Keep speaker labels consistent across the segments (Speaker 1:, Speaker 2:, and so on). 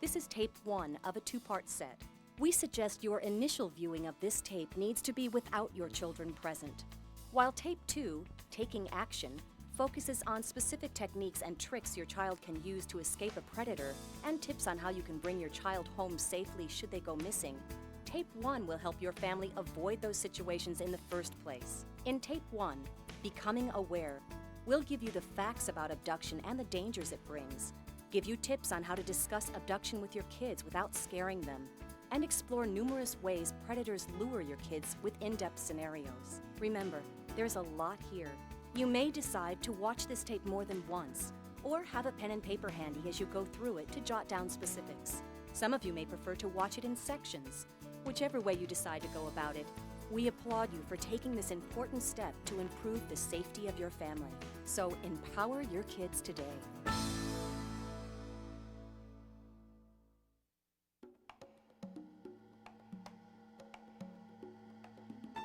Speaker 1: This is tape 1 of a 2-part set. We suggest your initial viewing of this tape needs to be without your children present, while tape 2, Taking Action, focuses on specific techniques and tricks your child can use to escape a predator and tips on how you can bring your child home safely should they go missing. Tape 1 will help your family avoid those situations in the first place. In tape 1, Becoming Aware, we'll give you the facts about abduction and the dangers it brings, give you tips on how to discuss abduction with your kids without scaring them, and explore numerous ways predators lure your kids with in-depth scenarios. Remember, there's a lot here. You may decide to watch this tape more than once, or have a pen and paper handy as you go through it to jot down specifics. Some of you may prefer to watch it in sections. Whichever way you decide to go about it, we applaud you for taking this important step to improve the safety of your family. So empower your kids today.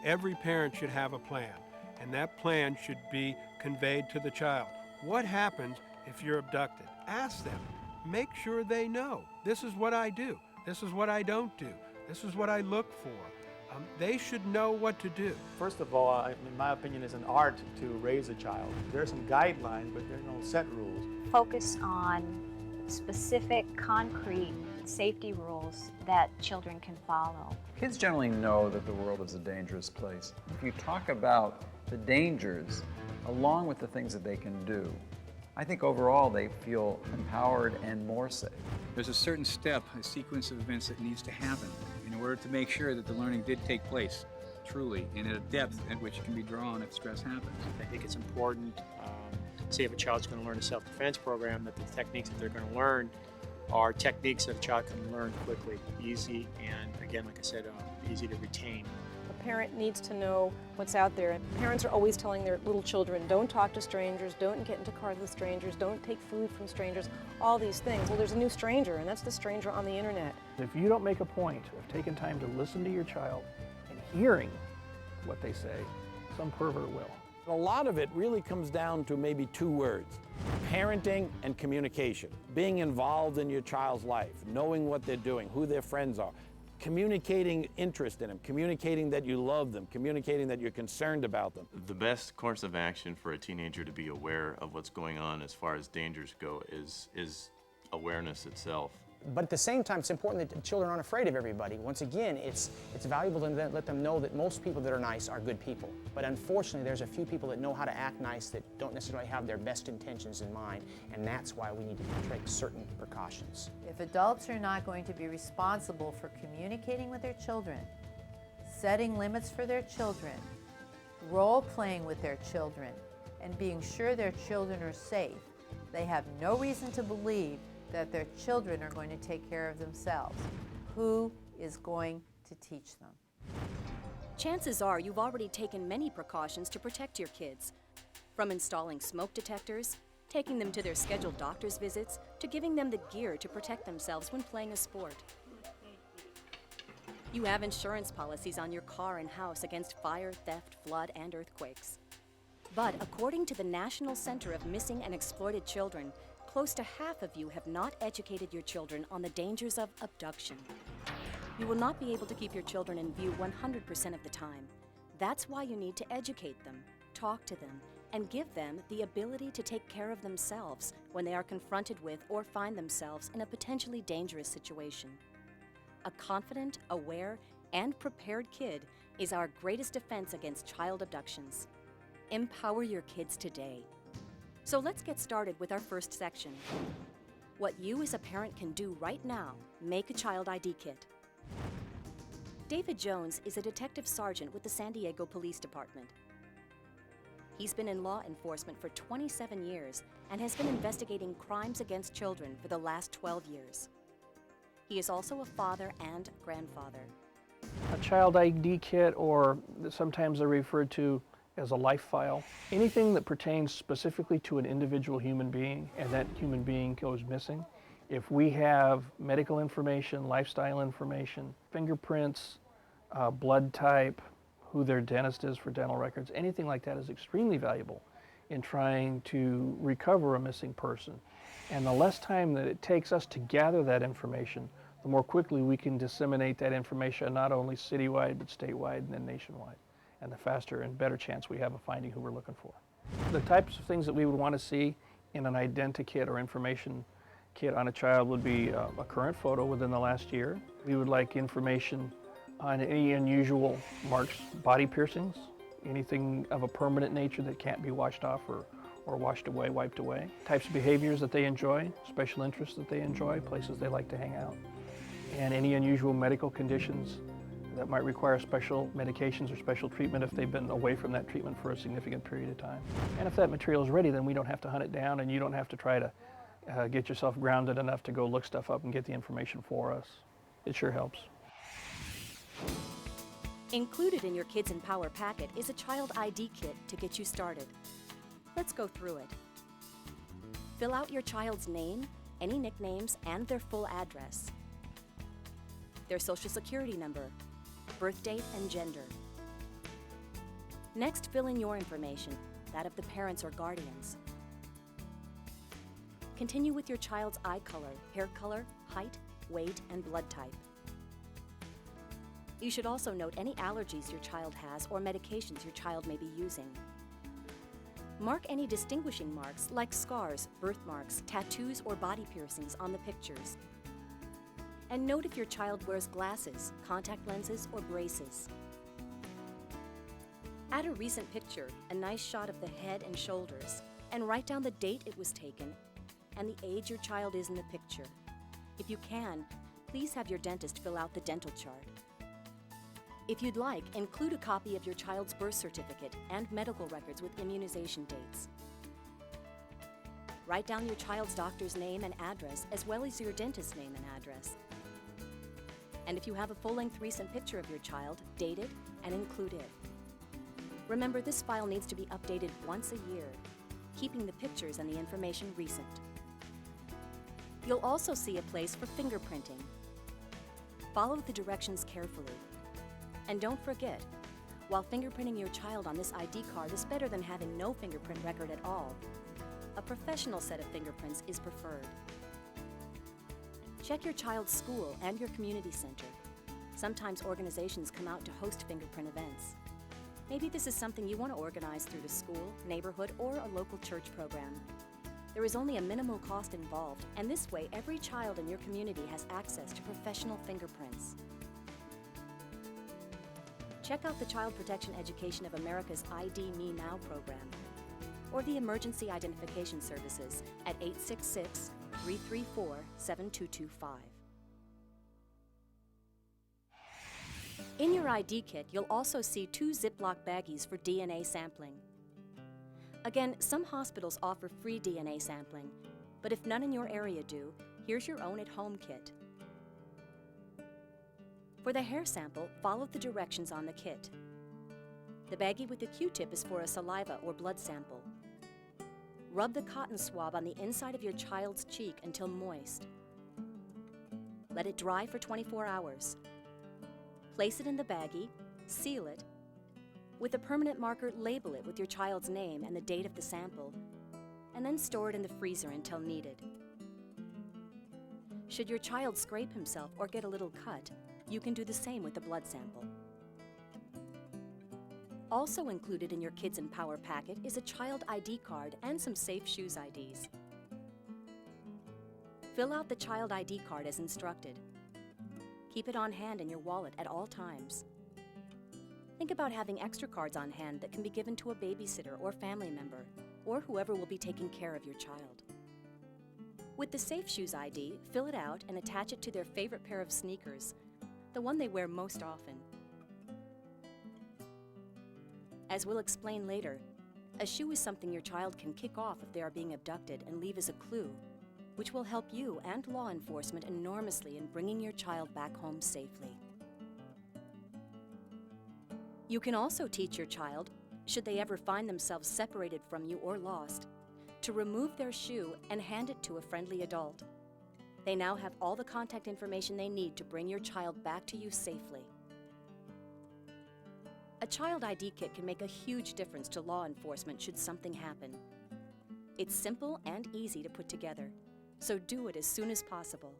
Speaker 2: Every parent should have a plan, and that plan should be conveyed to the child. What happens if you're abducted? Ask them. Make sure they know. This is what I do. This is what I don't do. This is what I look for. They should know what to do.
Speaker 3: First of all, in my opinion, it's an art to raise a child. There are some guidelines, but there are no set rules.
Speaker 4: Focus on specific, concrete safety rules that children can follow.
Speaker 5: Kids generally know that the world is a dangerous place. If you talk about the dangers along with the things that they can do, I think overall they feel empowered and more safe.
Speaker 6: There's a certain step, a sequence of events that needs to happen in order to make sure that the learning did take place, truly, and at a depth at which it can be drawn if stress happens.
Speaker 7: I think it's important, say if a child's going to learn a self-defense program, that the techniques that they're going to learn are techniques that a child can learn quickly, easy, and again, like I said, easy to retain.
Speaker 8: A parent needs to know what's out there. Parents are always telling their little children, don't talk to strangers, don't get into cars with strangers, don't take food from strangers, all these things. Well, there's a new stranger, and that's the stranger on the internet.
Speaker 9: If you don't make a point of taking time to listen to your child and hearing what they say, some pervert will.
Speaker 10: A lot of it really comes down to maybe 2 words: parenting and communication. Being involved in your child's life, knowing what they're doing, who their friends are, communicating interest in them, communicating that you love them, communicating that you're concerned about them.
Speaker 11: The best course of action for a teenager to be aware of what's going on as far as dangers go is awareness itself.
Speaker 12: But at the same time, it's important that children aren't afraid of everybody. Once again, it's valuable to let them know that most people that are nice are good people. But unfortunately, there's a few people that know how to act nice that don't necessarily have their best intentions in mind, and that's why we need to take certain precautions.
Speaker 13: If adults are not going to be responsible for communicating with their children, setting limits for their children, role-playing with their children, and being sure their children are safe, they have no reason to believe that their children are going to take care of themselves. Who is going to teach them?
Speaker 1: Chances are you've already taken many precautions to protect your kids, from installing smoke detectors, taking them to their scheduled doctor's visits, to giving them the gear to protect themselves when playing a sport. You have insurance policies on your car and house against fire, theft, flood, and earthquakes. But according to the National Center of Missing and Exploited Children, close to half of you have not educated your children on the dangers of abduction. You will not be able to keep your children in view 100% of the time. That's why you need to educate them, talk to them, and give them the ability to take care of themselves when they are confronted with or find themselves in a potentially dangerous situation. A confident, aware, and prepared kid is our greatest defense against child abductions. Empower your kids today. So let's get started with our first section. What you as a parent can do right now: make a child ID kit. David Jones is a detective sergeant with the San Diego Police Department. He's been in law enforcement for 27 years and has been investigating crimes against children for the last 12 years. He is also a father and grandfather.
Speaker 9: A child ID kit, or sometimes they're referred to as a life file. Anything that pertains specifically to an individual human being and that human being goes missing. If we have medical information, lifestyle information, fingerprints, blood type, who their dentist is for dental records, anything like that is extremely valuable in trying to recover a missing person. And the less time that it takes us to gather that information, the more quickly we can disseminate that information not only citywide, but statewide and then nationwide. And the faster and better chance we have of finding who we're looking for. The types of things that we would want to see in an identikit or information kit on a child would be a current photo within the last year. We would like information on any unusual marks, body piercings, anything of a permanent nature that can't be washed off or washed away, wiped away. Types of behaviors that they enjoy, special interests that they enjoy, places they like to hang out. And any unusual medical conditions that might require special medications or special treatment if they've been away from that treatment for a significant period of time. And if that material is ready, then we don't have to hunt it down and you don't have to try to get yourself grounded enough to go look stuff up and get the information for us. It sure helps.
Speaker 1: Included in your Kidz'n Power packet is a child ID kit to get you started. Let's go through it. Fill out your child's name, any nicknames, and their full address. Their social security number, birth date, and gender. Next, fill in your information, that of the parents or guardians. Continue with your child's eye color, hair color, height, weight, and blood type. You should also note any allergies your child has or medications your child may be using. Mark any distinguishing marks like scars, birthmarks, tattoos, or body piercings on the pictures. And note if your child wears glasses, contact lenses, or braces. Add a recent picture, a nice shot of the head and shoulders, and write down the date it was taken and the age your child is in the picture. If you can, please have your dentist fill out the dental chart. If you'd like, include a copy of your child's birth certificate and medical records with immunization dates. Write down your child's doctor's name and address, as well as your dentist's name and address. And if you have a full-length recent picture of your child, date it and include it. Remember, this file needs to be updated once a year, keeping the pictures and the information recent. You'll also see a place for fingerprinting. Follow the directions carefully. And don't forget, while fingerprinting your child on this ID card is better than having no fingerprint record at all, a professional set of fingerprints is preferred. Check your child's school and your community center. Sometimes organizations come out to host fingerprint events. Maybe this is something you want to organize through the school, neighborhood, or a local church program. There is only a minimal cost involved, and this way every child in your community has access to professional fingerprints. Check out the Child Protection Education of America's ID Me Now program, or the Emergency Identification Services at 866-334-7225. In your ID kit, you'll also see 2 Ziploc baggies for DNA sampling. Again, some hospitals offer free DNA sampling, but if none in your area do, here's your own at-home kit. For the hair sample, follow the directions on the kit. The baggie with the Q-tip is for a saliva or blood sample. Rub the cotton swab on the inside of your child's cheek until moist. Let it dry for 24 hours. Place it in the baggie, seal it. With a permanent marker, label it with your child's name and the date of the sample, and then store it in the freezer until needed. Should your child scrape himself or get a little cut, you can do the same with the blood sample. Also included in your Kidz'n Power packet is a child ID card and some safe shoes IDs. Fill out the child ID card as instructed. Keep it on hand in your wallet at all times. Think about having extra cards on hand that can be given to a babysitter or family member, or whoever will be taking care of your child. With the Safe Shoes ID, fill it out and attach it to their favorite pair of sneakers, the one they wear most often. As we'll explain later, a shoe is something your child can kick off if they are being abducted and leave as a clue, which will help you and law enforcement enormously in bringing your child back home safely. You can also teach your child, should they ever find themselves separated from you or lost, to remove their shoe and hand it to a friendly adult. They now have all the contact information they need to bring your child back to you safely. A child ID kit can make a huge difference to law enforcement should something happen. It's simple and easy to put together, so do it as soon as possible.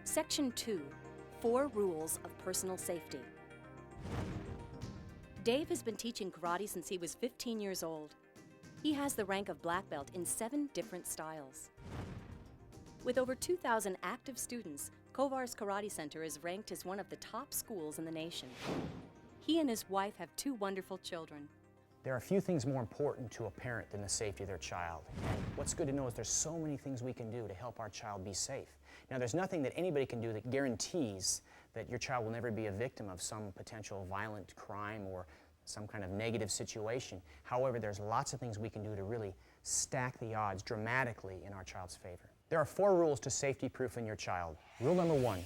Speaker 1: Section 2, 4 Rules of Personal Safety. Dave has been teaching karate since he was 15 years old. He has the rank of black belt in 7 different styles. With over 2,000 active students, Kovar's Karate Center is ranked as one of the top schools in the nation. He and his wife have 2 wonderful children.
Speaker 12: There are few things more important to a parent than the safety of their child. And what's good to know is there's so many things we can do to help our child be safe. Now, there's nothing that anybody can do that guarantees that your child will never be a victim of some potential violent crime or some kind of negative situation. However, there's lots of things we can do to really stack the odds dramatically in our child's favor. There are 4 rules to safety-proofing your child. Rule number 1,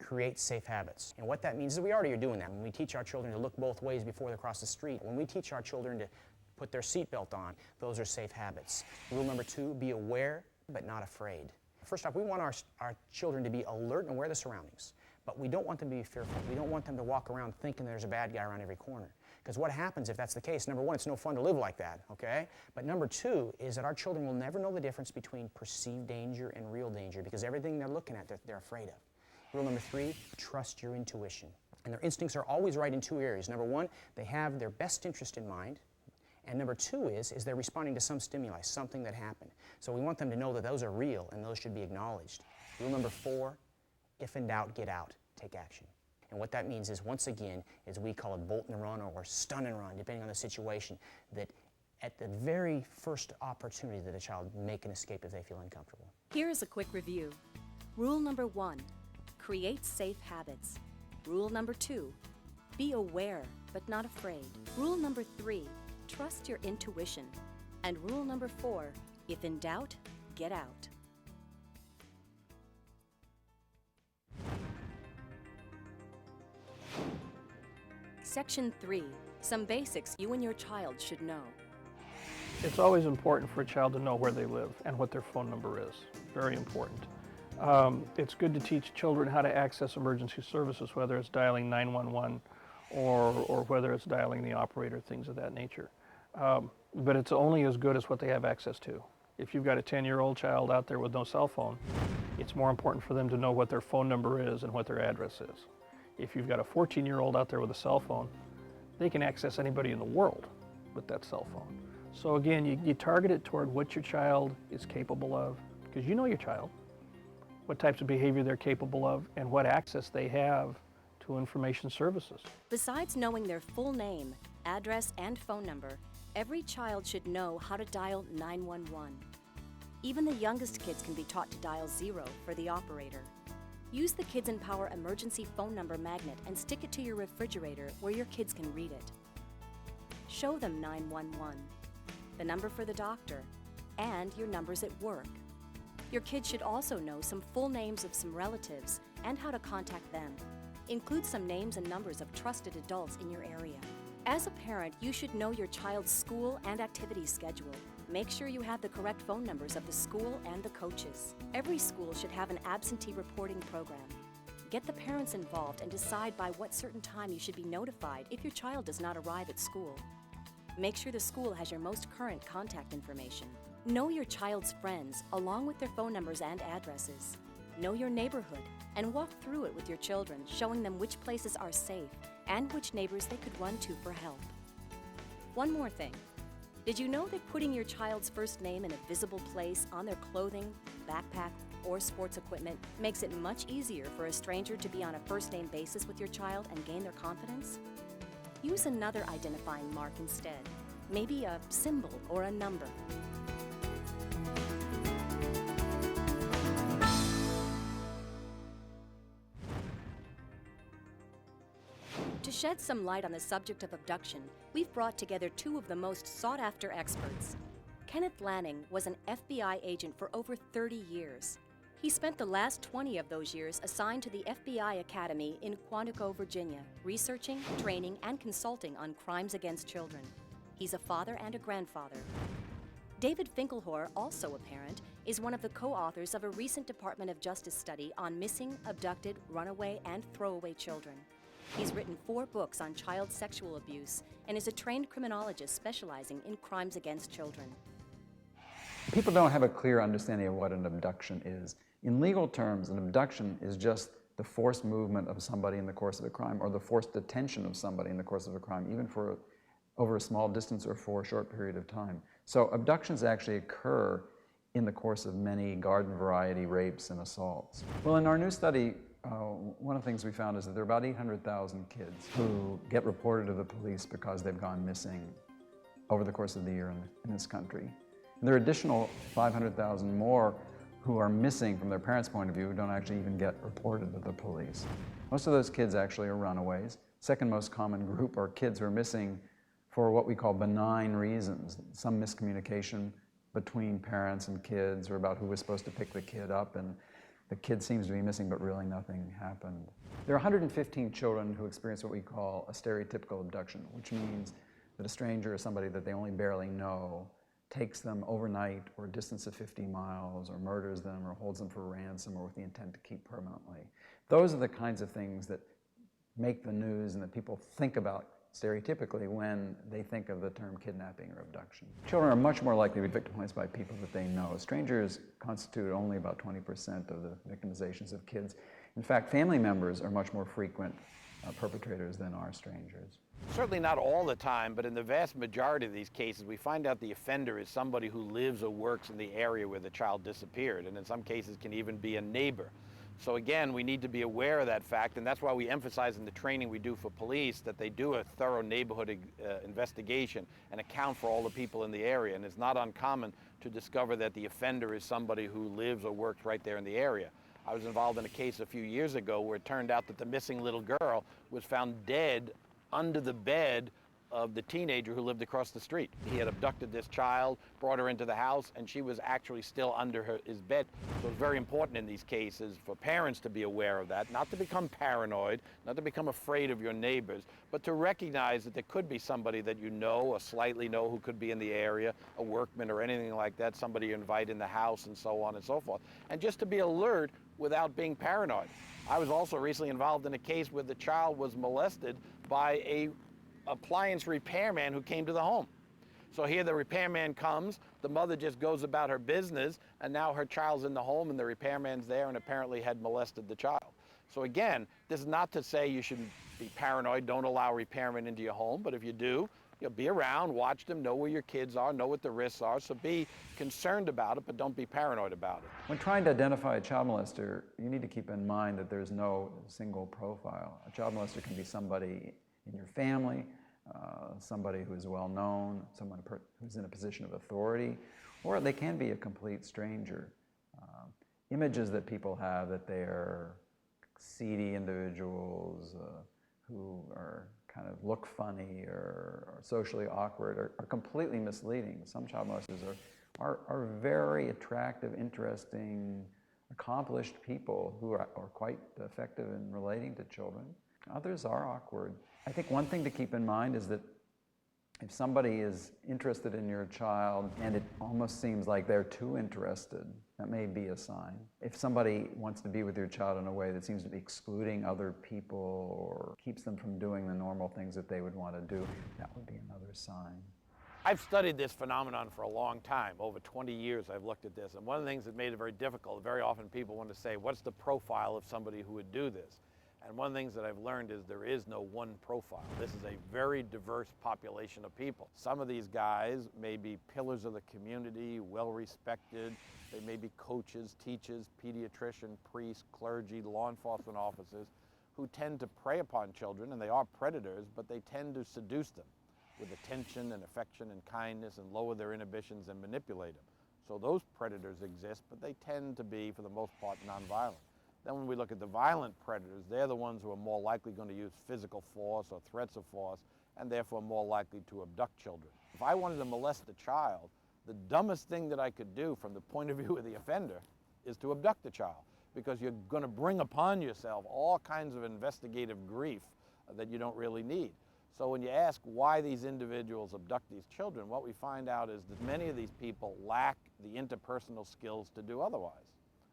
Speaker 12: create safe habits. And what that means is we already are doing that. When we teach our children to look both ways before they cross the street, when we teach our children to put their seatbelt on, those are safe habits. Rule number 2, be aware but not afraid. First off, we want our children to be alert and aware of the surroundings, but we don't want them to be fearful. We don't want them to walk around thinking there's a bad guy around every corner. Because what happens if that's the case? Number 1, it's no fun to live like that, okay? But number 2 is that our children will never know the difference between perceived danger and real danger because everything they're looking at, they're afraid of. Rule number 3, trust your intuition. And their instincts are always right in 2 areas. Number 1, they have their best interest in mind. And number 2 is they're responding to some stimuli, something that happened. So we want them to know that those are real and those should be acknowledged. Rule number 4, if in doubt, get out, take action. And what that means is, once again, is we call it bolt and run or stun and run, depending on the situation, that at the very first opportunity that a child make an escape if they feel uncomfortable.
Speaker 1: Here is a quick review. Rule number 1, create safe habits. Rule number 2, be aware but not afraid. Rule number 3, trust your intuition. And rule number 4, if in doubt, get out. Section 3, some basics you and your child should know.
Speaker 9: It's always important for a child to know where they live and what their phone number is. Very important. It's good to teach children how to access emergency services, whether it's dialing 911 or whether it's dialing the operator, things of that nature. But it's only as good as what they have access to. If you've got a 10-year-old child out there with no cell phone, it's more important for them to know what their phone number is and what their address is. If you've got a 14-year-old out there with a cell phone, they can access anybody in the world with that cell phone. So again, you target it toward what your child is capable of, because you know your child, what types of behavior they're capable of, and what access they have to information services.
Speaker 1: Besides knowing their full name, address, and phone number, every child should know how to dial 911. Even the youngest kids can be taught to dial 0 for the operator. Use the Kidz'n Power emergency phone number magnet and stick it to your refrigerator where your kids can read it. Show them 911, the number for the doctor, and your numbers at work. Your kids should also know some full names of some relatives and how to contact them. Include some names and numbers of trusted adults in your area. As a parent, you should know your child's school and activity schedule. Make sure you have the correct phone numbers of the school and the coaches. Every school should have an absentee reporting program. Get the parents involved and decide by what certain time you should be notified if your child does not arrive at school. Make sure the school has your most current contact information. Know your child's friends, along with their phone numbers and addresses. Know your neighborhood and walk through it with your children, showing them which places are safe and which neighbors they could run to for help. One more thing. Did you know that putting your child's first name in a visible place on their clothing, backpack, or sports equipment makes it much easier for a stranger to be on a first-name basis with your child and gain their confidence? Use another identifying mark instead, maybe a symbol or a number. To shed some light on the subject of abduction, we've brought together 2 of the most sought-after experts. Kenneth Lanning was an FBI agent for over 30 years. He spent the last 20 of those years assigned to the FBI Academy in Quantico, Virginia, researching, training, and consulting on crimes against children. He's a father and a grandfather. David Finkelhor, also a parent, is one of the co-authors of a recent Department of Justice study on missing, abducted, runaway, and throwaway children. He's written 4 books on child sexual abuse and is a trained criminologist specializing in crimes against children.
Speaker 5: People don't have a clear understanding of what an abduction is. In legal terms, an abduction is just the forced movement of somebody in the course of a crime, or the forced detention of somebody in the course of a crime, even for over a small distance or for a short period of time. So abductions actually occur in the course of many garden variety rapes and assaults. Well, in our new study, one of the things we found is that there are about 800,000 kids who get reported to the police because they've gone missing over the course of the year in this country. And there are additional 500,000 more who are missing from their parents' point of view who don't actually even get reported to the police. Most of those kids actually are runaways. Second most common group are kids who are missing for what we call benign reasons, some miscommunication between parents and kids, or about who was supposed to pick the kid up, and the kid seems to be missing, but really nothing happened. There are 115 children who experience what we call a stereotypical abduction, which means that a stranger or somebody that they only barely know takes them overnight or a distance of 50 miles, or murders them, or holds them for ransom, or with the intent to keep permanently. Those are the kinds of things that make the news and that people think about stereotypically when they think of the term kidnapping or abduction. Children are much more likely to be victimized by people that they know. Strangers constitute only about 20% of the victimizations of kids. In fact, family members are much more frequent perpetrators than are strangers.
Speaker 10: Certainly not all the time, but in the vast majority of these cases, we find out the offender is somebody who lives or works in the area where the child disappeared, and in some cases can even be a neighbor. So again, we need to be aware of that fact, and that's why we emphasize in the training we do for police that they do a thorough neighborhood investigation and account for all the people in the area. And it's not uncommon to discover that the offender is somebody who lives or works right there in the area. I was involved in a case a few years ago where it turned out that the missing little girl was found dead under the bed of the teenager who lived across the street. He had abducted this child, brought her into the house, and she was actually still under his bed. So it's very important in these cases for parents to be aware of that, not to become paranoid, not to become afraid of your neighbors, but to recognize that there could be somebody that you know or slightly know who could be in the area, a workman or anything like that, somebody you invite in the house and so on and so forth. And just to be alert without being paranoid. I was also recently involved in a case where the child was molested by a appliance repairman who came to the home. So here the repairman comes, the mother just goes about her business, and now her child's in the home and the repairman's there and apparently had molested the child. So again, this is not to say you should be paranoid, don't allow repairmen into your home, but if you do, be around, watch them, know where your kids are, know what the risks are, so be concerned about it, but don't be paranoid about it.
Speaker 5: When trying to identify a child molester, you need to keep in mind that there's no single profile. A child molester can be somebody in your family, somebody who is well known, someone who's in a position of authority, or they can be a complete stranger. Images that people have that they are seedy individuals who are kind of look funny or socially awkward are completely misleading. Some child molesters are very attractive, interesting, accomplished people who are quite effective in relating to children. Others are awkward. I think one thing to keep in mind is that if somebody is interested in your child and it almost seems like they're too interested, that may be a sign. If somebody wants to be with your child in a way that seems to be excluding other people or keeps them from doing the normal things that they would want to do, that would be another sign.
Speaker 10: I've studied this phenomenon for a long time. Over 20 years I've looked at this, and one of the things that made it very difficult, very often people want to say, what's the profile of somebody who would do this? And one of the things that I've learned is there is no one profile. This is a very diverse population of people. Some of these guys may be pillars of the community, well-respected. They may be coaches, teachers, pediatrician, priests, clergy, law enforcement officers who tend to prey upon children, and they are predators, but they tend to seduce them with attention and affection and kindness and lower their inhibitions and manipulate them. So those predators exist, but they tend to be, for the most part, nonviolent. Then when we look at the violent predators, they're the ones who are more likely going to use physical force or threats of force, and therefore more likely to abduct children. If I wanted to molest a child, the dumbest thing that I could do from the point of view of the offender is to abduct the child, because you're going to bring upon yourself all kinds of investigative grief that you don't really need. So when you ask why these individuals abduct these children, what we find out is that many of these people lack the interpersonal skills to do otherwise.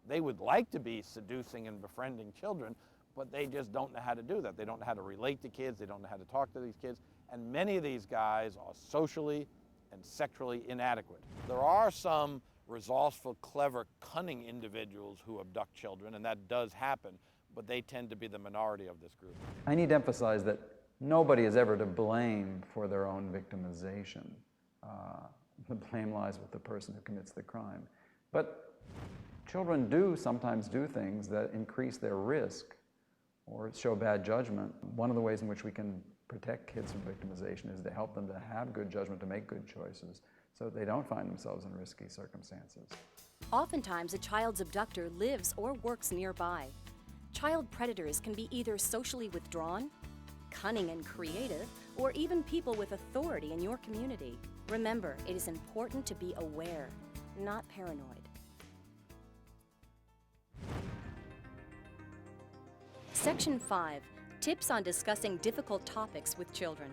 Speaker 10: They would like to be seducing and befriending children, but they just don't know how to do that. They don't know how to relate to kids, they don't know how to talk to these kids, and many of these guys are socially and sexually inadequate. There are some resourceful, clever, cunning individuals who abduct children, and that does happen, but they tend to be the minority of this group.
Speaker 5: I need to emphasize that nobody is ever to blame for their own victimization. The blame lies with the person who commits the crime. But children do sometimes do things that increase their risk or show bad judgment. One of the ways in which we can protect kids from victimization is to help them to have good judgment, to make good choices, so that they don't find themselves in risky circumstances.
Speaker 1: Oftentimes, a child's abductor lives or works nearby. Child predators can be either socially withdrawn, cunning and creative, or even people with authority in your community. Remember, it is important to be aware, not paranoid. Section 5, Tips on discussing difficult topics with children.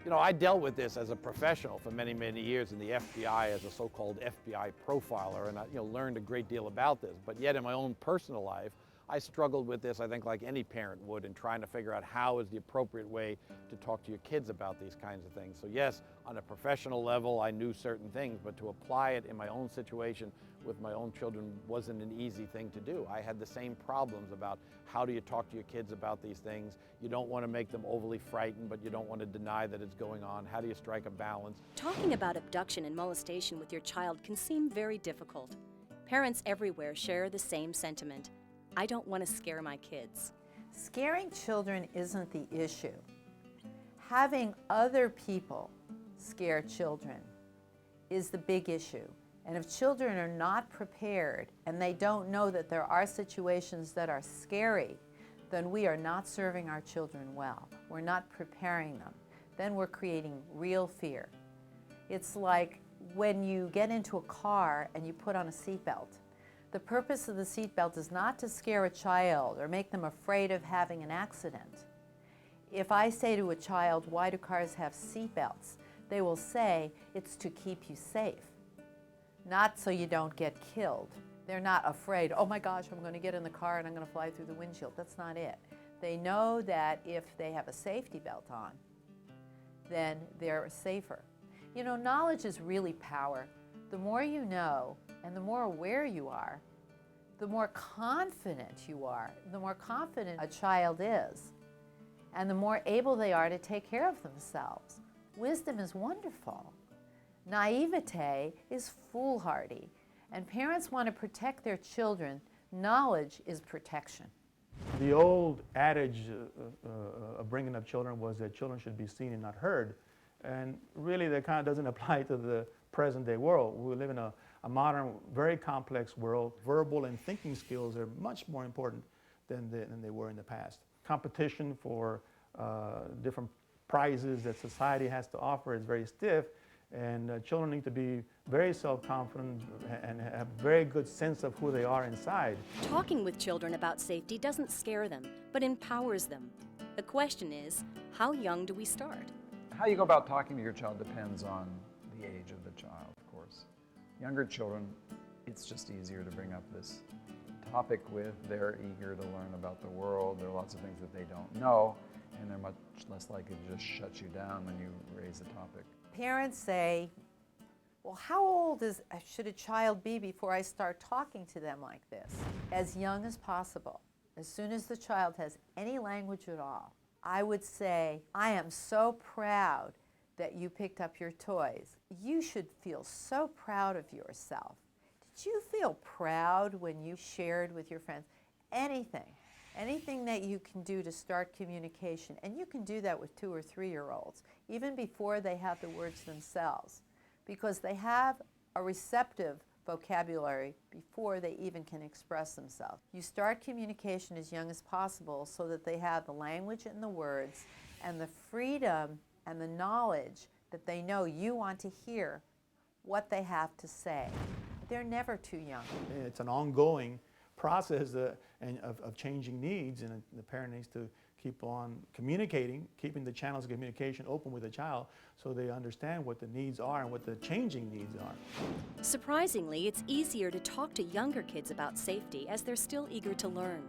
Speaker 10: You know, I dealt with this as a professional for many, many years in the FBI as a so-called FBI profiler, and I learned a great deal about this. But yet in my own personal life, I struggled with this, I think, like any parent would, in trying to figure out how is the appropriate way to talk to your kids about these kinds of things. So yes, on a professional level, I knew certain things, but to apply it in my own situation with my own children wasn't an easy thing to do. I had the same problems about how do you talk to your kids about these things. You don't want to make them overly frightened, but you don't want to deny that it's going on. How do you strike a balance?
Speaker 1: Talking about abduction and molestation with your child can seem very difficult. Parents everywhere share the same sentiment. I don't want to scare my kids.
Speaker 13: Scaring children isn't the issue. Having other people scare children is the big issue. And if children are not prepared and they don't know that there are situations that are scary, then we are not serving our children well. We're not preparing them. Then we're creating real fear. It's like when you get into a car and you put on a seatbelt. The purpose of the seatbelt is not to scare a child or make them afraid of having an accident. If I say to a child, why do cars have seatbelts? They will say, it's to keep you safe, not so you don't get killed. They're not afraid, oh my gosh, I'm going to get in the car and I'm going to fly through the windshield. That's not it. They know that if they have a safety belt on, then they're safer. You know, knowledge is really power. The more you know and the more aware you are, the more confident you are, the more confident a child is, and the more able they are to take care of themselves. Wisdom is wonderful. Naivete is foolhardy, and parents want to protect their children. Knowledge is protection.
Speaker 3: The old adage of bringing up children was that children should be seen and not heard, and really that kind of doesn't apply to the present-day world. We live in a modern, very complex world. Verbal and thinking skills are much more important than they were in the past. Competition for different prizes that society has to offer is very stiff, and children need to be very self-confident and have a very good sense of who they are inside.
Speaker 1: Talking with children about safety doesn't scare them, but empowers them. The question is, how young do we start?
Speaker 5: How you go about talking to your child depends on the age of the child, of course. Younger children, it's just easier to bring up this topic with. They're eager to learn about the world. There are lots of things that they don't know, and they're much less likely to just shut you down when you raise the topic.
Speaker 13: Parents say, well, how old should a child be before I start talking to them like this? As young as possible. As soon as the child has any language at all, I would say, I am so proud that you picked up your toys. You should feel so proud of yourself. Did you feel proud when you shared with your friends? Anything that you can do to start communication, and you can do that with 2 or 3-year-olds, even before they have the words themselves, because they have a receptive vocabulary before they even can express themselves. You start communication as young as possible so that they have the language and the words and the freedom and the knowledge that they know you want to hear what they have to say. They're never too young.
Speaker 3: It's an ongoing process of changing needs, and the parent needs to keep on communicating, keeping the channels of communication open with the child so they understand what the needs are and what the changing needs are.
Speaker 1: Surprisingly, it's easier to talk to younger kids about safety as they're still eager to learn.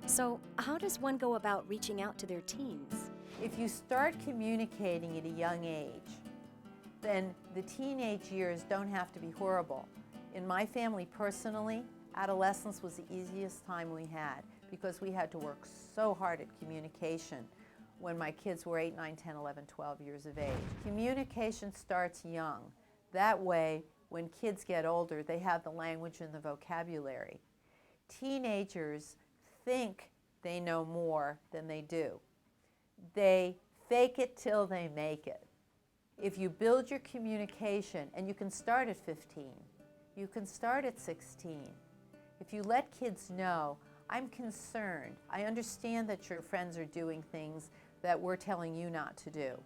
Speaker 1: So, how does one go about reaching out to their teens?
Speaker 13: If you start communicating at a young age, then the teenage years don't have to be horrible. In my family personally, adolescence was the easiest time we had because we had to work so hard at communication when my kids were 8, 9, 10, 11, 12 years of age. Communication starts young. That way, when kids get older, they have the language and the vocabulary. Teenagers think they know more than they do. They fake it till they make it. If you build your communication, and you can start at 15, you can start at 16. If you let kids know, I'm concerned, I understand that your friends are doing things that we're telling you not to do.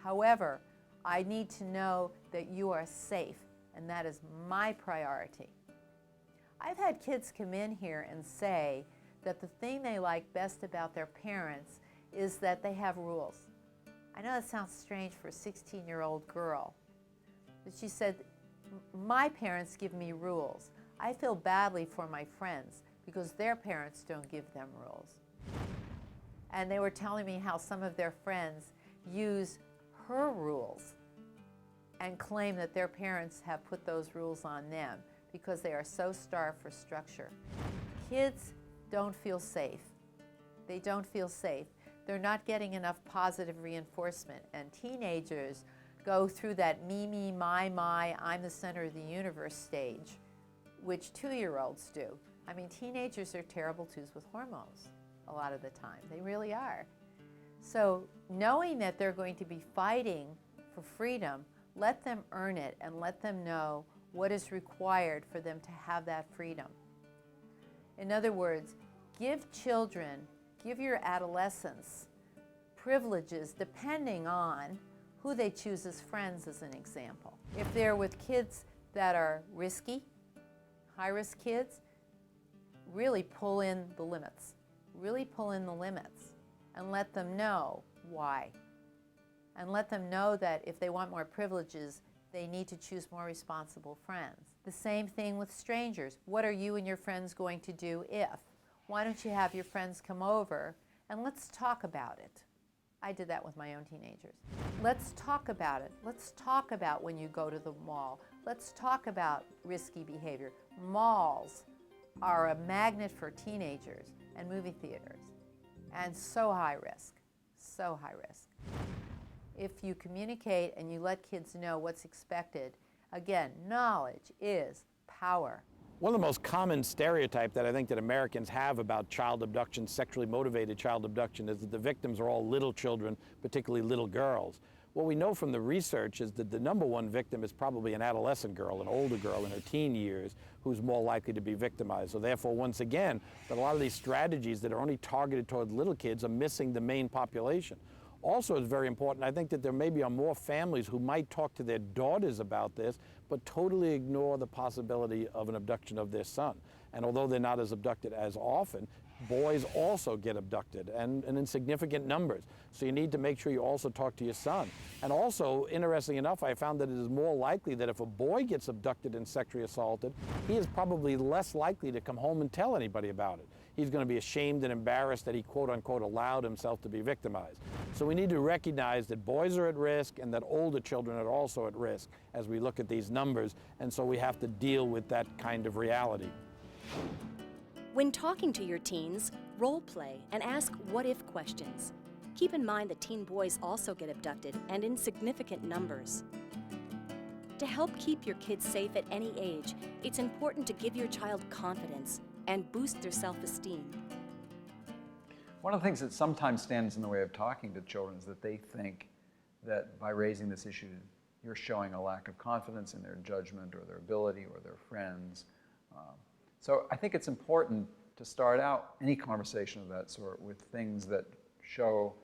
Speaker 13: However, I need to know that you are safe, and that is my priority. I've had kids come in here and say that the thing they like best about their parents is that they have rules. I know that sounds strange for a 16-year-old girl, but she said, my parents give me rules. I feel badly for my friends because their parents don't give them rules. And they were telling me how some of their friends use her rules and claim that their parents have put those rules on them because they are so starved for structure. Kids don't feel safe. They don't feel safe. They're not getting enough positive reinforcement, and teenagers go through that me, my, I'm the center of the universe stage, which 2-year-olds do. I mean, teenagers are terrible twos with hormones a lot of the time. They really are. So knowing that they're going to be fighting for freedom, let them earn it and let them know what is required for them to have that freedom. In other words, give your adolescents privileges depending on who they choose as friends, as an example. If they're with kids that are risky, high-risk kids, really pull in the limits. Really pull in the limits and let them know why. And let them know that if they want more privileges, they need to choose more responsible friends. The same thing with strangers. What are you and your friends going to do if? Why don't you have your friends come over and let's talk about it. I did that with my own teenagers. Let's talk about it. Let's talk about when you go to the mall. Let's talk about risky behavior. Malls are a magnet for teenagers and movie theaters, and so high risk, so high risk. If you communicate and you let kids know what's expected, again, knowledge is power.
Speaker 10: One of the most common stereotypes that I think that Americans have about child abduction, sexually motivated child abduction, is that the victims are all little children, particularly little girls. What we know from the research is that the #1 victim is probably an adolescent girl, an older girl in her teen years, who's more likely to be victimized. So therefore, once again, that a lot of these strategies that are only targeted toward little kids are missing the main population. Also, it's very important, I think that there maybe are more families who might talk to their daughters about this, but totally ignore the possibility of an abduction of their son. And although they're not as abducted as often, boys also get abducted, and in significant numbers. So you need to make sure you also talk to your son. And also, interesting enough, I found that it is more likely that if a boy gets abducted and sexually assaulted, he is probably less likely to come home and tell anybody about it. He's going to be ashamed and embarrassed that he, quote unquote, allowed himself to be victimized. So we need to recognize that boys are at risk and that older children are also at risk as we look at these numbers, and so we have to deal with that kind of reality.
Speaker 1: When talking to your teens, role play and ask what-if questions. Keep in mind that teen boys also get abducted, and in significant numbers. To help keep your kids safe at any age, it's important to give your child confidence and boost their self-esteem.
Speaker 5: One of the things that sometimes stands in the way of talking to children is that they think that by raising this issue, you're showing a lack of confidence in their judgment or their ability or their friends. So I think it's important to start out any conversation of that sort with things that show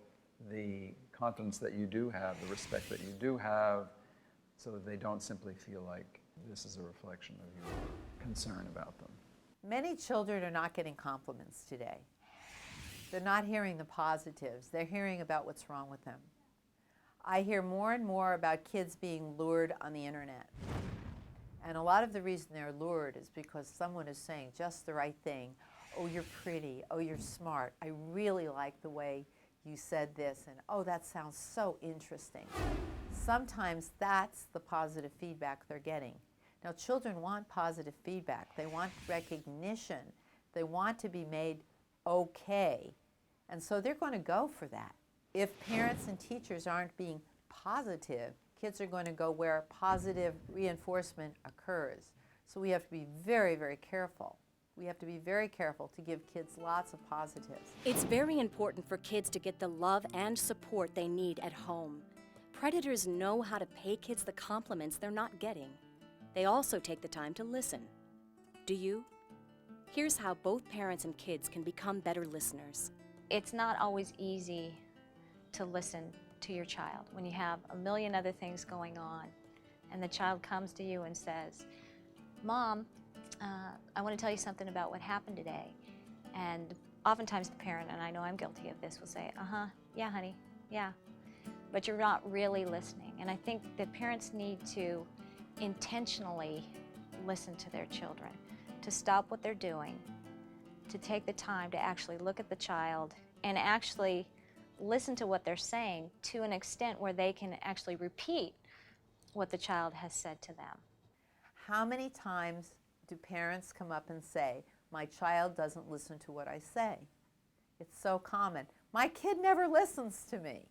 Speaker 5: the confidence that you do have, the respect that you do have, so that they don't simply feel like this is a reflection of your concern about them.
Speaker 13: Many children are not getting compliments today. They're not hearing the positives. They're hearing about what's wrong with them. I hear more and more about kids being lured on the internet. And a lot of the reason they're lured is because someone is saying just the right thing, oh, you're pretty, oh, you're smart, I really like the way you said this, and oh, that sounds so interesting. Sometimes that's the positive feedback they're getting. Now, children want positive feedback. They want recognition. They want to be made okay. And so they're going to go for that. If parents and teachers aren't being positive, kids are going to go where positive reinforcement occurs. So we have to be very, very careful. We have to be very careful to give kids lots of positives.
Speaker 1: It's very important for kids to get the love and support they need at home. Predators know how to pay kids the compliments they're not getting. They also take the time to listen. Do you? Here's how both parents and kids can become better listeners.
Speaker 4: It's not always easy to listen to your child when you have a million other things going on and the child comes to you and says, Mom, I want to tell you something about what happened today. And oftentimes the parent, and I know I'm guilty of this, will say, yeah, honey, yeah. But you're not really listening. And I think that parents need to intentionally listen to their children, to stop what they're doing, to take the time to actually look at the child and actually listen to what they're saying to an extent where they can actually repeat what the child has said to them.
Speaker 13: How many times do parents come up and say, my child doesn't listen to what I say? It's so common. My kid never listens to me.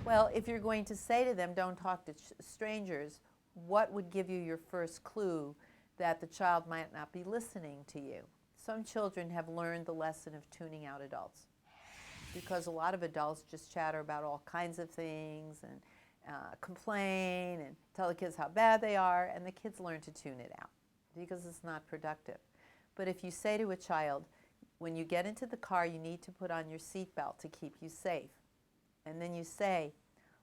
Speaker 13: Well, if you're going to say to them, don't talk to strangers, what would give you your first clue that the child might not be listening to you? Some children have learned the lesson of tuning out adults, because a lot of adults just chatter about all kinds of things and complain and tell the kids how bad they are, and the kids learn to tune it out because it's not productive. But if you say to a child, when you get into the car, you need to put on your seatbelt to keep you safe. And then you say,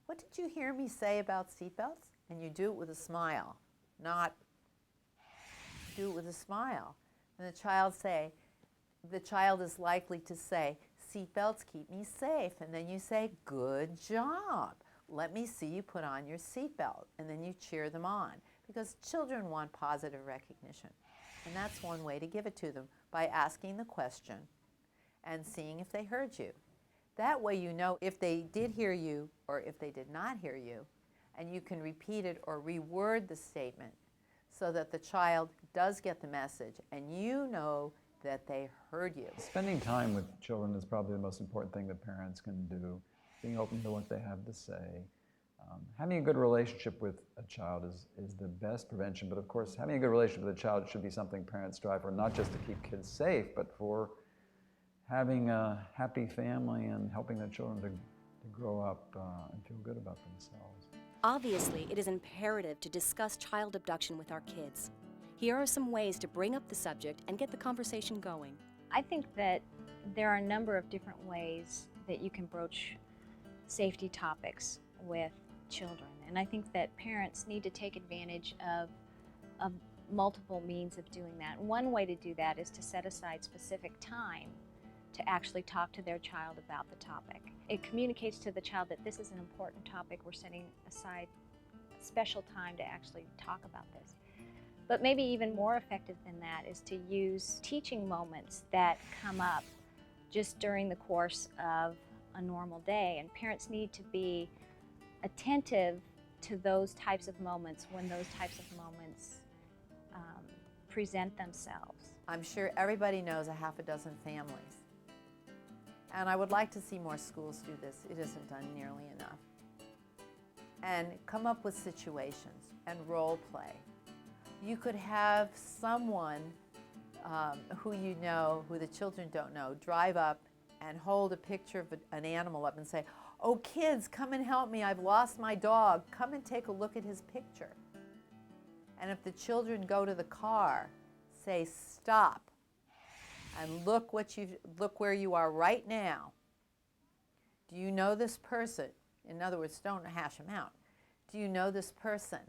Speaker 13: what did you hear me say about seatbelts? And you do it with a smile, not do it with a smile. And the child is likely to say, seatbelts keep me safe. And then you say, good job. Let me see you put on your seatbelt. And then you cheer them on, because children want positive recognition. And that's one way to give it to them, by asking the question and seeing if they heard you. That way you know if they did hear you or if they did not hear you, and you can repeat it or reword the statement so that the child does get the message and you know that they heard you.
Speaker 5: Spending time with children is probably the most important thing that parents can do. Being open to what they have to say. Having a good relationship with a child is the best prevention, but of course having a good relationship with a child should be something parents strive for, not just to keep kids safe, but for having a happy family and helping their children to grow up and feel good about themselves.
Speaker 1: Obviously, it is imperative to discuss child abduction with our kids. Here are some ways to bring up the subject and get the conversation going.
Speaker 4: I think that there are a number of different ways that you can broach safety topics with children. And I think that parents need to take advantage of multiple means of doing that. One way to do that is to set aside specific time to actually talk to their child about the topic. It communicates to the child that this is an important topic. We're setting aside special time to actually talk about this. But maybe even more effective than that is to use teaching moments that come up just during the course of a normal day. And parents need to be attentive to those types of moments when those types of moments present themselves.
Speaker 13: I'm sure everybody knows a half a dozen families. And I would like to see more schools do this. It isn't done nearly enough. And come up with situations and role play. You could have someone who you know, who the children don't know, drive up and hold a picture of an animal up and say, oh kids, come and help me, I've lost my dog. Come and take a look at his picture. And if the children go to the car, say stop and look where you are right now. Do you know this person? In other words, don't hash them out. Do you know this person?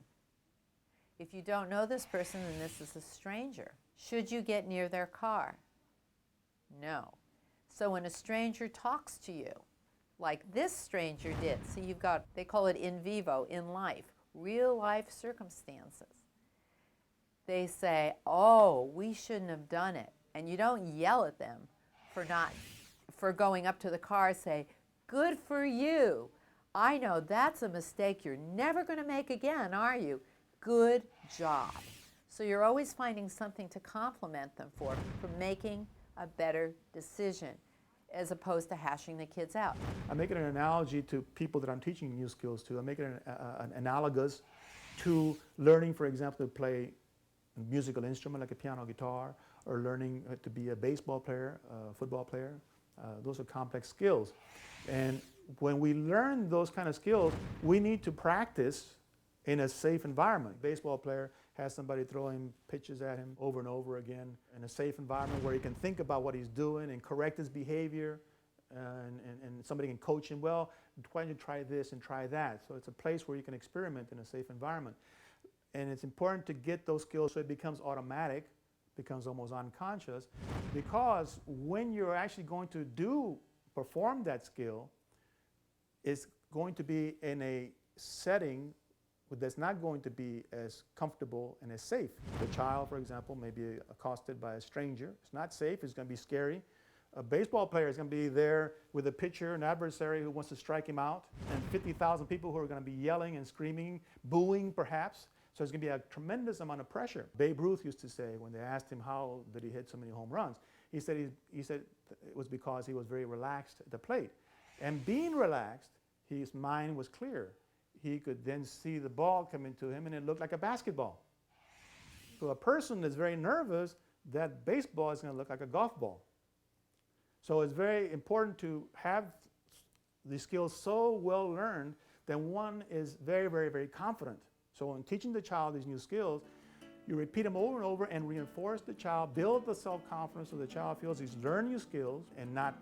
Speaker 13: If you don't know this person, then this is a stranger. Should you get near their car? No. So when a stranger talks to you, like this stranger did, so you've got, they call it in vivo, in life, real life circumstances. They say, oh, we shouldn't have done it. And you don't yell at them for going up to the car, say, "Good for you. I know that's a mistake you're never going to make again, are you? Good job." So you're always finding something to compliment them for making a better decision, as opposed to hashing the kids out.
Speaker 3: I make it an analogy to people that I'm teaching new skills to. I make it an analogous to learning, for example, to play a musical instrument like a piano, guitar, or learning to be a baseball player, football player. Those are complex skills. And when we learn those kind of skills, we need to practice in a safe environment. Baseball player has somebody throwing pitches at him over and over again in a safe environment where he can think about what he's doing and correct his behavior, and somebody can coach him, well, why don't you try this and try that? So it's a place where you can experiment in a safe environment. And it's important to get those skills so it becomes automatic, becomes almost unconscious, because when you're actually going to perform that skill, it's going to be in a setting that's not going to be as comfortable and as safe. The child, for example, may be accosted by a stranger. It's not safe, it's going to be scary. A baseball player is going to be there with a pitcher, an adversary who wants to strike him out, and 50,000 people who are going to be yelling and screaming, booing perhaps. So there's going to be a tremendous amount of pressure. Babe Ruth used to say, when they asked him how did he hit so many home runs, he said it was because he was very relaxed at the plate. And being relaxed, his mind was clear. He could then see the ball coming to him and it looked like a basketball. So a person that's very nervous, that baseball is going to look like a golf ball. So it's very important to have the skills so well learned that one is very, very, very confident. So in teaching the child these new skills, you repeat them over and over and reinforce the child, build the self-confidence so the child feels he's learning new skills and not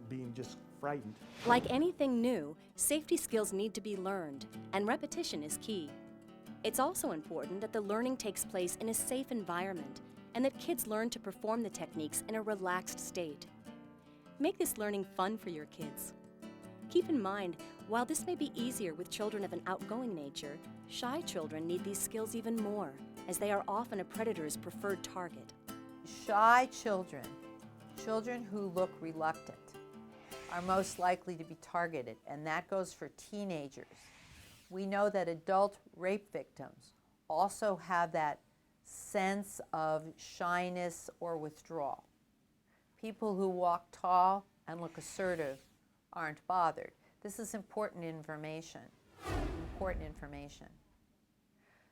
Speaker 3: being just frightened.
Speaker 1: Like anything new, safety skills need to be learned, and repetition is key. It's also important that the learning takes place in a safe environment and that kids learn to perform the techniques in a relaxed state. Make this learning fun for your kids. Keep in mind, while this may be easier with children of an outgoing nature, shy children need these skills even more, as they are often a predator's preferred target.
Speaker 13: Shy children, children who look reluctant, are most likely to be targeted, and that goes for teenagers. We know that adult rape victims also have that sense of shyness or withdrawal. People who walk tall and look assertive aren't bothered. This is important information,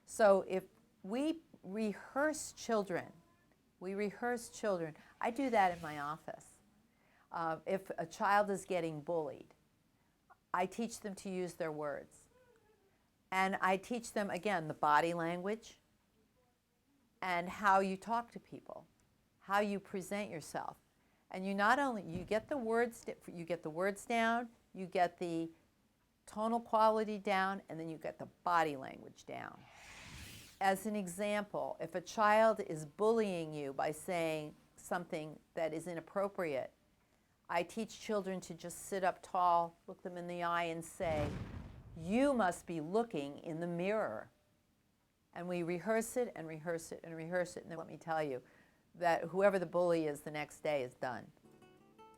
Speaker 13: So if we rehearse children, I do that in my office. If a child is getting bullied, I teach them to use their words. And I teach them, again, the body language and how you talk to people, how you present yourself. And you get the words down, you get the tonal quality down, and then you get the body language down. As an example, if a child is bullying you by saying something that is inappropriate, I teach children to just sit up tall, look them in the eye and say, "You must be looking in the mirror." And we rehearse it and rehearse it and rehearse it. And then let me tell you that whoever the bully is the next day is done.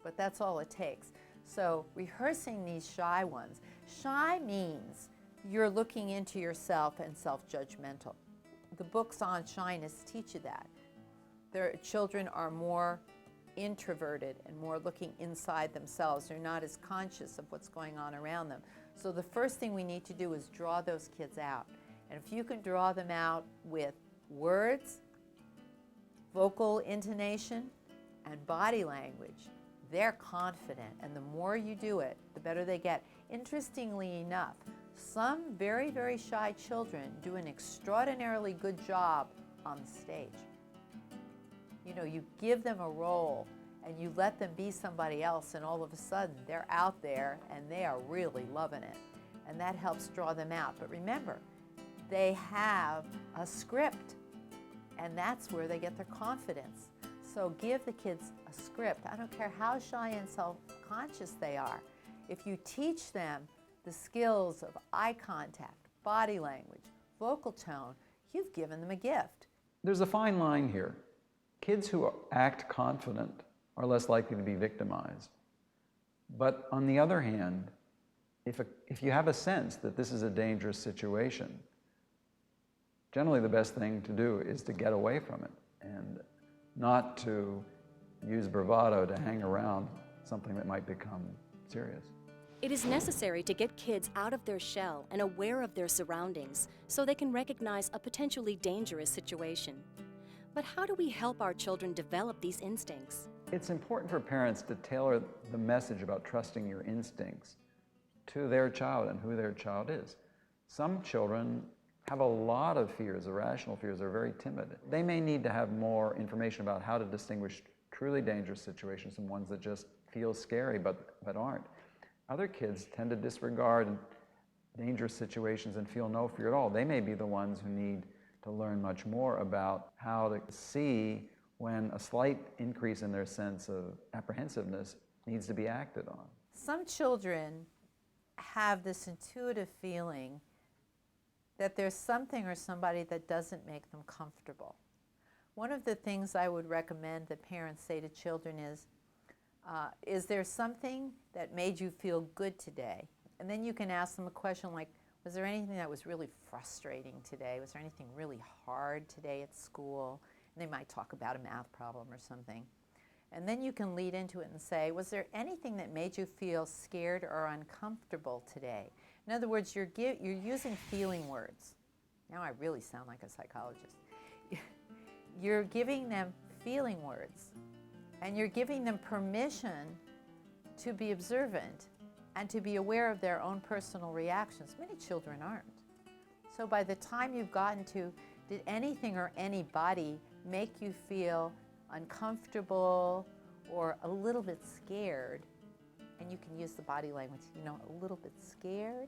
Speaker 13: But that's all it takes. So rehearsing these shy ones. Shy means you're looking into yourself and self-judgmental. The books on shyness teach you that. Their children are more introverted and more looking inside themselves. They're not as conscious of what's going on around them. So the first thing we need to do is draw those kids out. And if you can draw them out with words, vocal intonation, and body language, they're confident. And the more you do it, the better they get. Interestingly enough, some very, very shy children do an extraordinarily good job on the stage. You know, you give them a role and you let them be somebody else, and all of a sudden they're out there and they are really loving it. And that helps draw them out. But remember, they have a script, and that's where they get their confidence. So give the kids a script. I don't care how shy and self-conscious they are. If you teach them the skills of eye contact, body language, vocal tone, you've given them a gift.
Speaker 5: There's a fine line here. Kids who act confident are less likely to be victimized. But on the other hand, if you have a sense that this is a dangerous situation, generally the best thing to do is to get away from it and not to use bravado to hang around something that might become serious.
Speaker 1: It is necessary to get kids out of their shell and aware of their surroundings so they can recognize a potentially dangerous situation. But how do we help our children develop these instincts?
Speaker 5: It's important for parents to tailor the message about trusting your instincts to their child and who their child is. Some children have a lot of fears, irrational fears, are very timid. They may need to have more information about how to distinguish truly dangerous situations from ones that just feel scary but aren't. Other kids tend to disregard dangerous situations and feel no fear at all. They may be the ones who need to learn much more about how to see when a slight increase in their sense of apprehensiveness needs to be acted on.
Speaker 13: Some children have this intuitive feeling that there's something or somebody that doesn't make them comfortable. One of the things I would recommend that parents say to children is there something that made you feel good today? And then you can ask them a question like, was there anything that was really frustrating today? Was there anything really hard today at school? And they might talk about a math problem or something. And then you can lead into it and say, was there anything that made you feel scared or uncomfortable today? In other words, you're using feeling words. Now I really sound like a psychologist. You're giving them feeling words, and you're giving them permission to be observant and to be aware of their own personal reactions. Many children aren't. So by the time you've gotten to, did anything or anybody make you feel uncomfortable or a little bit scared, and you can use the body language, a little bit scared.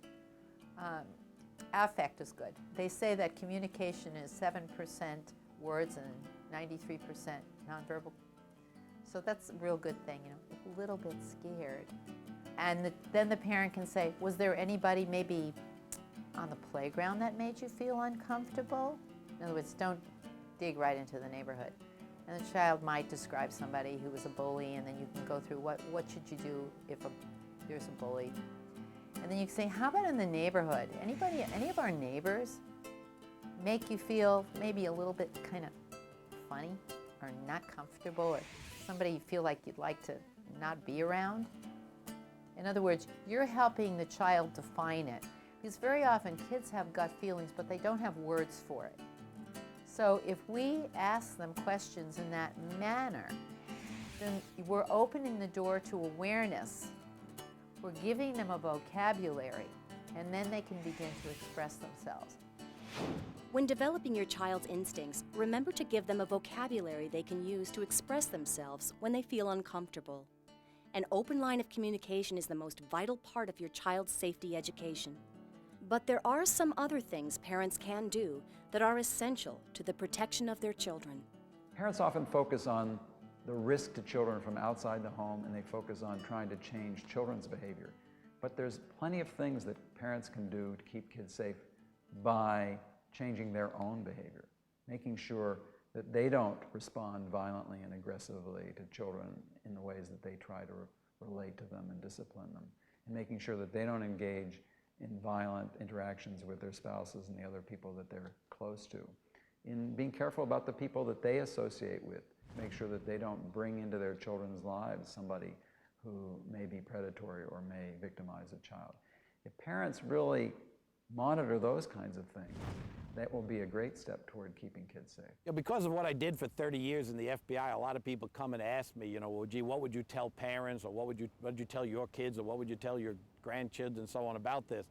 Speaker 13: Affect is good. They say that communication is 7% words and 93% nonverbal. So that's a real good thing, a little bit scared. And then the parent can say, was there anybody maybe on the playground that made you feel uncomfortable? In other words, don't dig right into the neighborhood. And the child might describe somebody who was a bully, and then you can go through what should you do if there's a bully. And then you can say, how about in the neighborhood? Any of our neighbors make you feel maybe a little bit kind of funny or not comfortable, or somebody you feel like you'd like to not be around? In other words, you're helping the child define it. Because very often kids have gut feelings, but they don't have words for it. So if we ask them questions in that manner, then we're opening the door to awareness. We're giving them a vocabulary, and then they can begin to express themselves.
Speaker 1: When developing your child's instincts, remember to give them a vocabulary they can use to express themselves when they feel uncomfortable. An open line of communication is the most vital part of your child's safety education. But there are some other things parents can do that are essential to the protection of their children.
Speaker 5: Parents often focus on the risk to children from outside the home, and they focus on trying to change children's behavior. But there's plenty of things that parents can do to keep kids safe by changing their own behavior, making sure that they don't respond violently and aggressively to children in the ways that they try to relate to them and discipline them, and making sure that they don't engage in violent interactions with their spouses and the other people that they're close to, in being careful about the people that they associate with, make sure that they don't bring into their children's lives somebody who may be predatory or may victimize a child. If parents really monitor those kinds of things, that will be a great step toward keeping kids safe.
Speaker 10: Because of what I did for 30 years in the FBI, a lot of people come and ask me, well, gee, what would you tell parents, or what would you tell your kids, or what would you tell your grandkids and so on about this?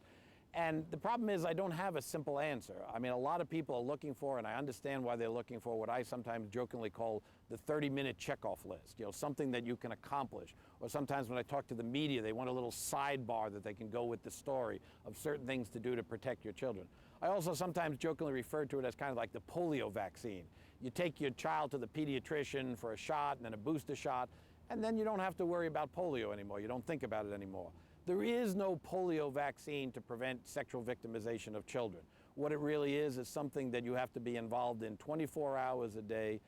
Speaker 10: And the problem is I don't have a simple answer. I mean, a lot of people are looking for, and I understand why they're looking for, what I sometimes jokingly call the 30-minute checkoff list, something that you can accomplish. Or sometimes when I talk to the media, they want a little sidebar that they can go with the story of certain things to do to protect your children. I also sometimes jokingly refer to it as kind of like the polio vaccine. You take your child to the pediatrician for a shot and then a booster shot, and then you don't have to worry about polio anymore. You don't think about it anymore. There is no polio vaccine to prevent sexual victimization of children. What it really is something that you have to be involved in 24 hours a day,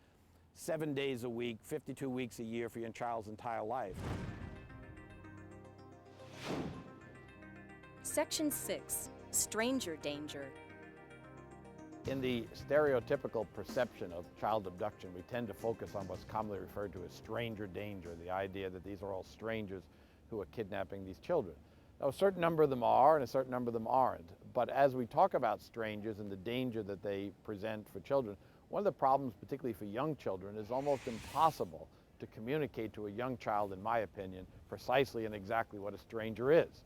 Speaker 10: 7 days a week, 52 weeks a year for your child's entire life.
Speaker 1: Section 6, Stranger Danger.
Speaker 10: In the stereotypical perception of child abduction, we tend to focus on what's commonly referred to as stranger danger, the idea that these are all strangers who are kidnapping these children. Now, a certain number of them are and a certain number of them aren't. But as we talk about strangers and the danger that they present for children, one of the problems, particularly for young children, is almost impossible to communicate to a young child, in my opinion, precisely and exactly what a stranger is.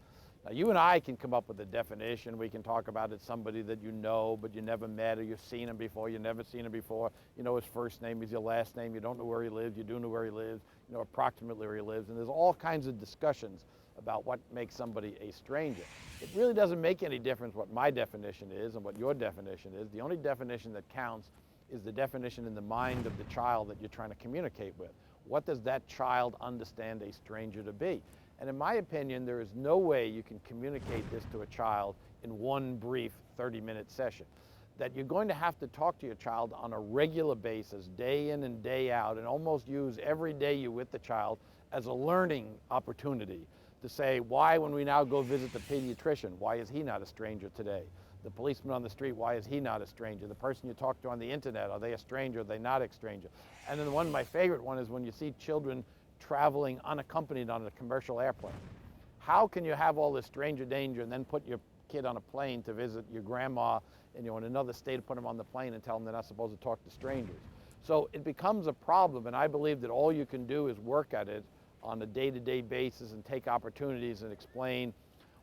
Speaker 10: Now, you and I can come up with a definition. We can talk about it, somebody that you know, but you never met, or you've seen him before, you've never seen him before. You know his first name, he's your last name, you don't know where he lives, you do know where he lives, you know approximately where he lives, and there's all kinds of discussions about what makes somebody a stranger. It really doesn't make any difference what my definition is and what your definition is. The only definition that counts is the definition in the mind of the child that you're trying to communicate with. What does that child understand a stranger to be? And in my opinion, there is no way you can communicate this to a child in one brief 30-minute session. That you're going to have to talk to your child on a regular basis, day in and day out, and almost use every day you're with the child as a learning opportunity to say, why when we now go visit the pediatrician, why is he not a stranger today? The policeman on the street, why is he not a stranger? The person you talk to on the internet, are they a stranger, are they not a stranger? And then my favorite one is when you see children traveling unaccompanied on a commercial airplane. How can you have all this stranger danger and then put your kid on a plane to visit your grandma and in another state, to put them on the plane and tell them they're not supposed to talk to strangers? So it becomes a problem, and I believe that all you can do is work at it on a day-to-day basis and take opportunities and explain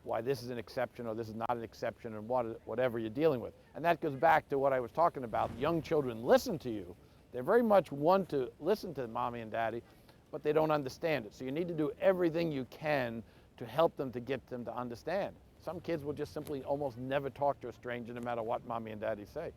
Speaker 10: why this is an exception or this is not an exception, and whatever you're dealing with. And that goes back to what I was talking about. Young children listen to you. They very much want to listen to mommy and daddy, but they don't understand it. So you need to do everything you can to help them, to get them to understand. Some kids will just simply almost never talk to a stranger no matter what mommy and daddy say.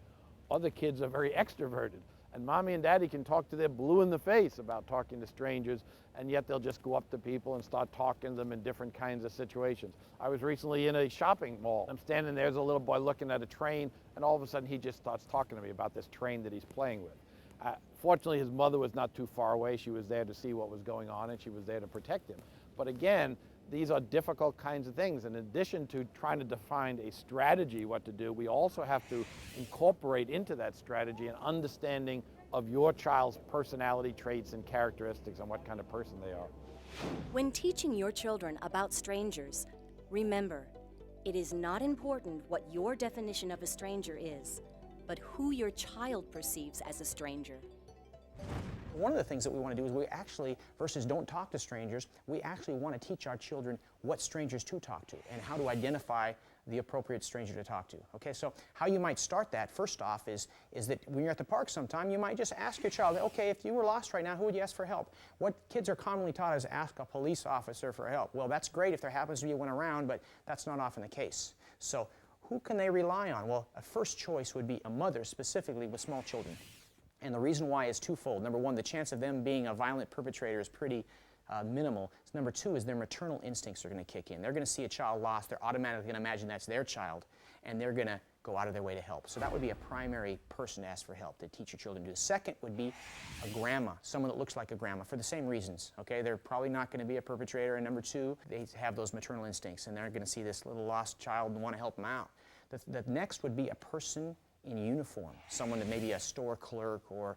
Speaker 10: Other kids are very extroverted, and mommy and daddy can talk to their blue in the face about talking to strangers, and yet they'll just go up to people and start talking to them in different kinds of situations. I was recently in a shopping mall. I'm standing there, there's a little boy looking at a train, and all of a sudden he just starts talking to me about this train that he's playing with. Fortunately, his mother was not too far away. She was there to see what was going on, and she was there to protect him. But again, these are difficult kinds of things. In addition to trying to define a strategy what to do, we also have to incorporate into that strategy an understanding of your child's personality traits and characteristics and what kind of person they are.
Speaker 1: When teaching your children about strangers, remember, it is not important what your definition of a stranger is, but who your child perceives as a stranger.
Speaker 12: One of the things that we want to do is we actually, versus don't talk to strangers, we actually want to teach our children what strangers to talk to and how to identify the appropriate stranger to talk to. Okay, so how you might start that, first off, is that when you're at the park sometime, you might just ask your child, okay, if you were lost right now, who would you ask for help? What kids are commonly taught is ask a police officer for help. Well, that's great if there happens to be one around, but that's not often the case. So who can they rely on? Well, a first choice would be a mother, specifically with small children. And the reason why is twofold. Number one, the chance of them being a violent perpetrator is pretty minimal. So number two is their maternal instincts are going to kick in. They're going to see a child lost, they're automatically going to imagine that's their child, and they're going to go out of their way to help. So that would be a primary person to ask for help, to teach your children to do. The second would be a grandma, someone that looks like a grandma for the same reasons. Okay, they're probably not going to be a perpetrator. And number two, they have those maternal instincts, and they're going to see this little lost child and want to help them out. The next would be a person in uniform, someone that may be a store clerk or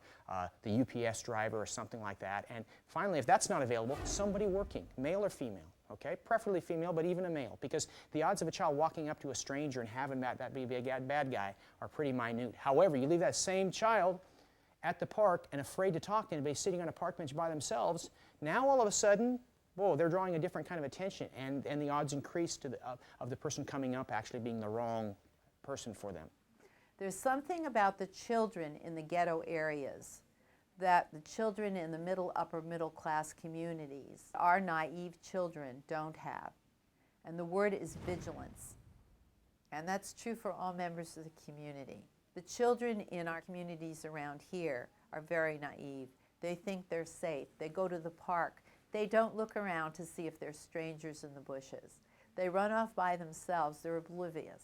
Speaker 12: the UPS driver or something like that. And finally, if that's not available, somebody working, male or female, okay? Preferably female, but even a male, because the odds of a child walking up to a stranger and having that be a bad guy are pretty minute. However, you leave that same child at the park and afraid to talk to anybody, sitting on a park bench by themselves, now all of a sudden, whoa, they're drawing a different kind of attention, and the odds increase to of the person coming up actually being the wrong person for them.
Speaker 13: There's something about the children in the ghetto areas that the children in the middle, upper middle class communities, our naive children, don't have. And the word is vigilance. And that's true for all members of the community. The children in our communities around here are very naive. They think they're safe. They go to the park. They don't look around to see if there's strangers in the bushes. They run off by themselves. They're oblivious.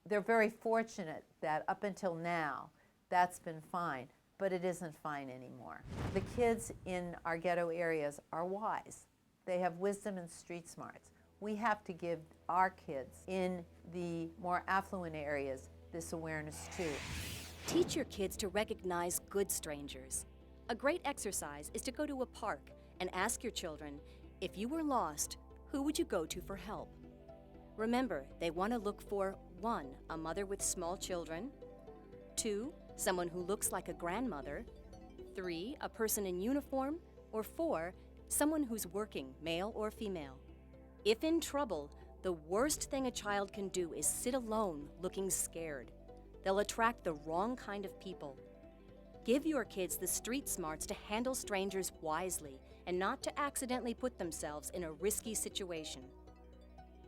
Speaker 13: They're very fortunate that up until now, that's been fine. but it isn't fine anymore. The kids in our ghetto areas are wise. They have wisdom and street smarts. We have to give our kids in the more affluent areas this awareness too.
Speaker 1: Teach your kids to recognize good strangers. A great exercise is to go to a park and ask your children, if you were lost, who would you go to for help? Remember, they want to look for 1, a mother with small children, 2, someone who looks like a grandmother, 3, a person in uniform, or 4, someone who's working, male or female. If in trouble, the worst thing a child can do is sit alone looking scared. They'll attract the wrong kind of people. Give your kids the street smarts to handle strangers wisely and not to accidentally put themselves in a risky situation.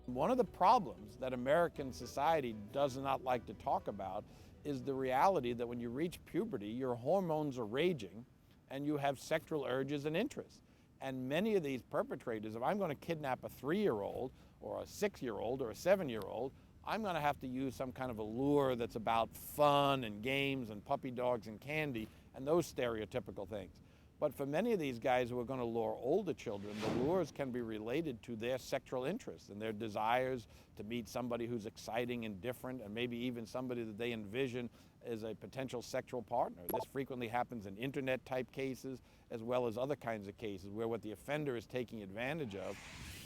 Speaker 10: One of the problems that American society does not like to talk about is the reality that when you reach puberty, your hormones are raging and you have sexual urges and interests. And many of these perpetrators, if I'm going to kidnap a 3-year-old or a 6-year-old or a 7-year-old, I'm going to have to use some kind of a lure that's about fun and games and puppy dogs and candy and those stereotypical things. But for many of these guys who are going to lure older children, the lures can be related to their sexual interests and their desires to meet somebody who's exciting and different, and maybe even somebody that they envision as a potential sexual partner. This frequently happens in internet-type cases as well as other kinds of cases where what the offender is taking advantage of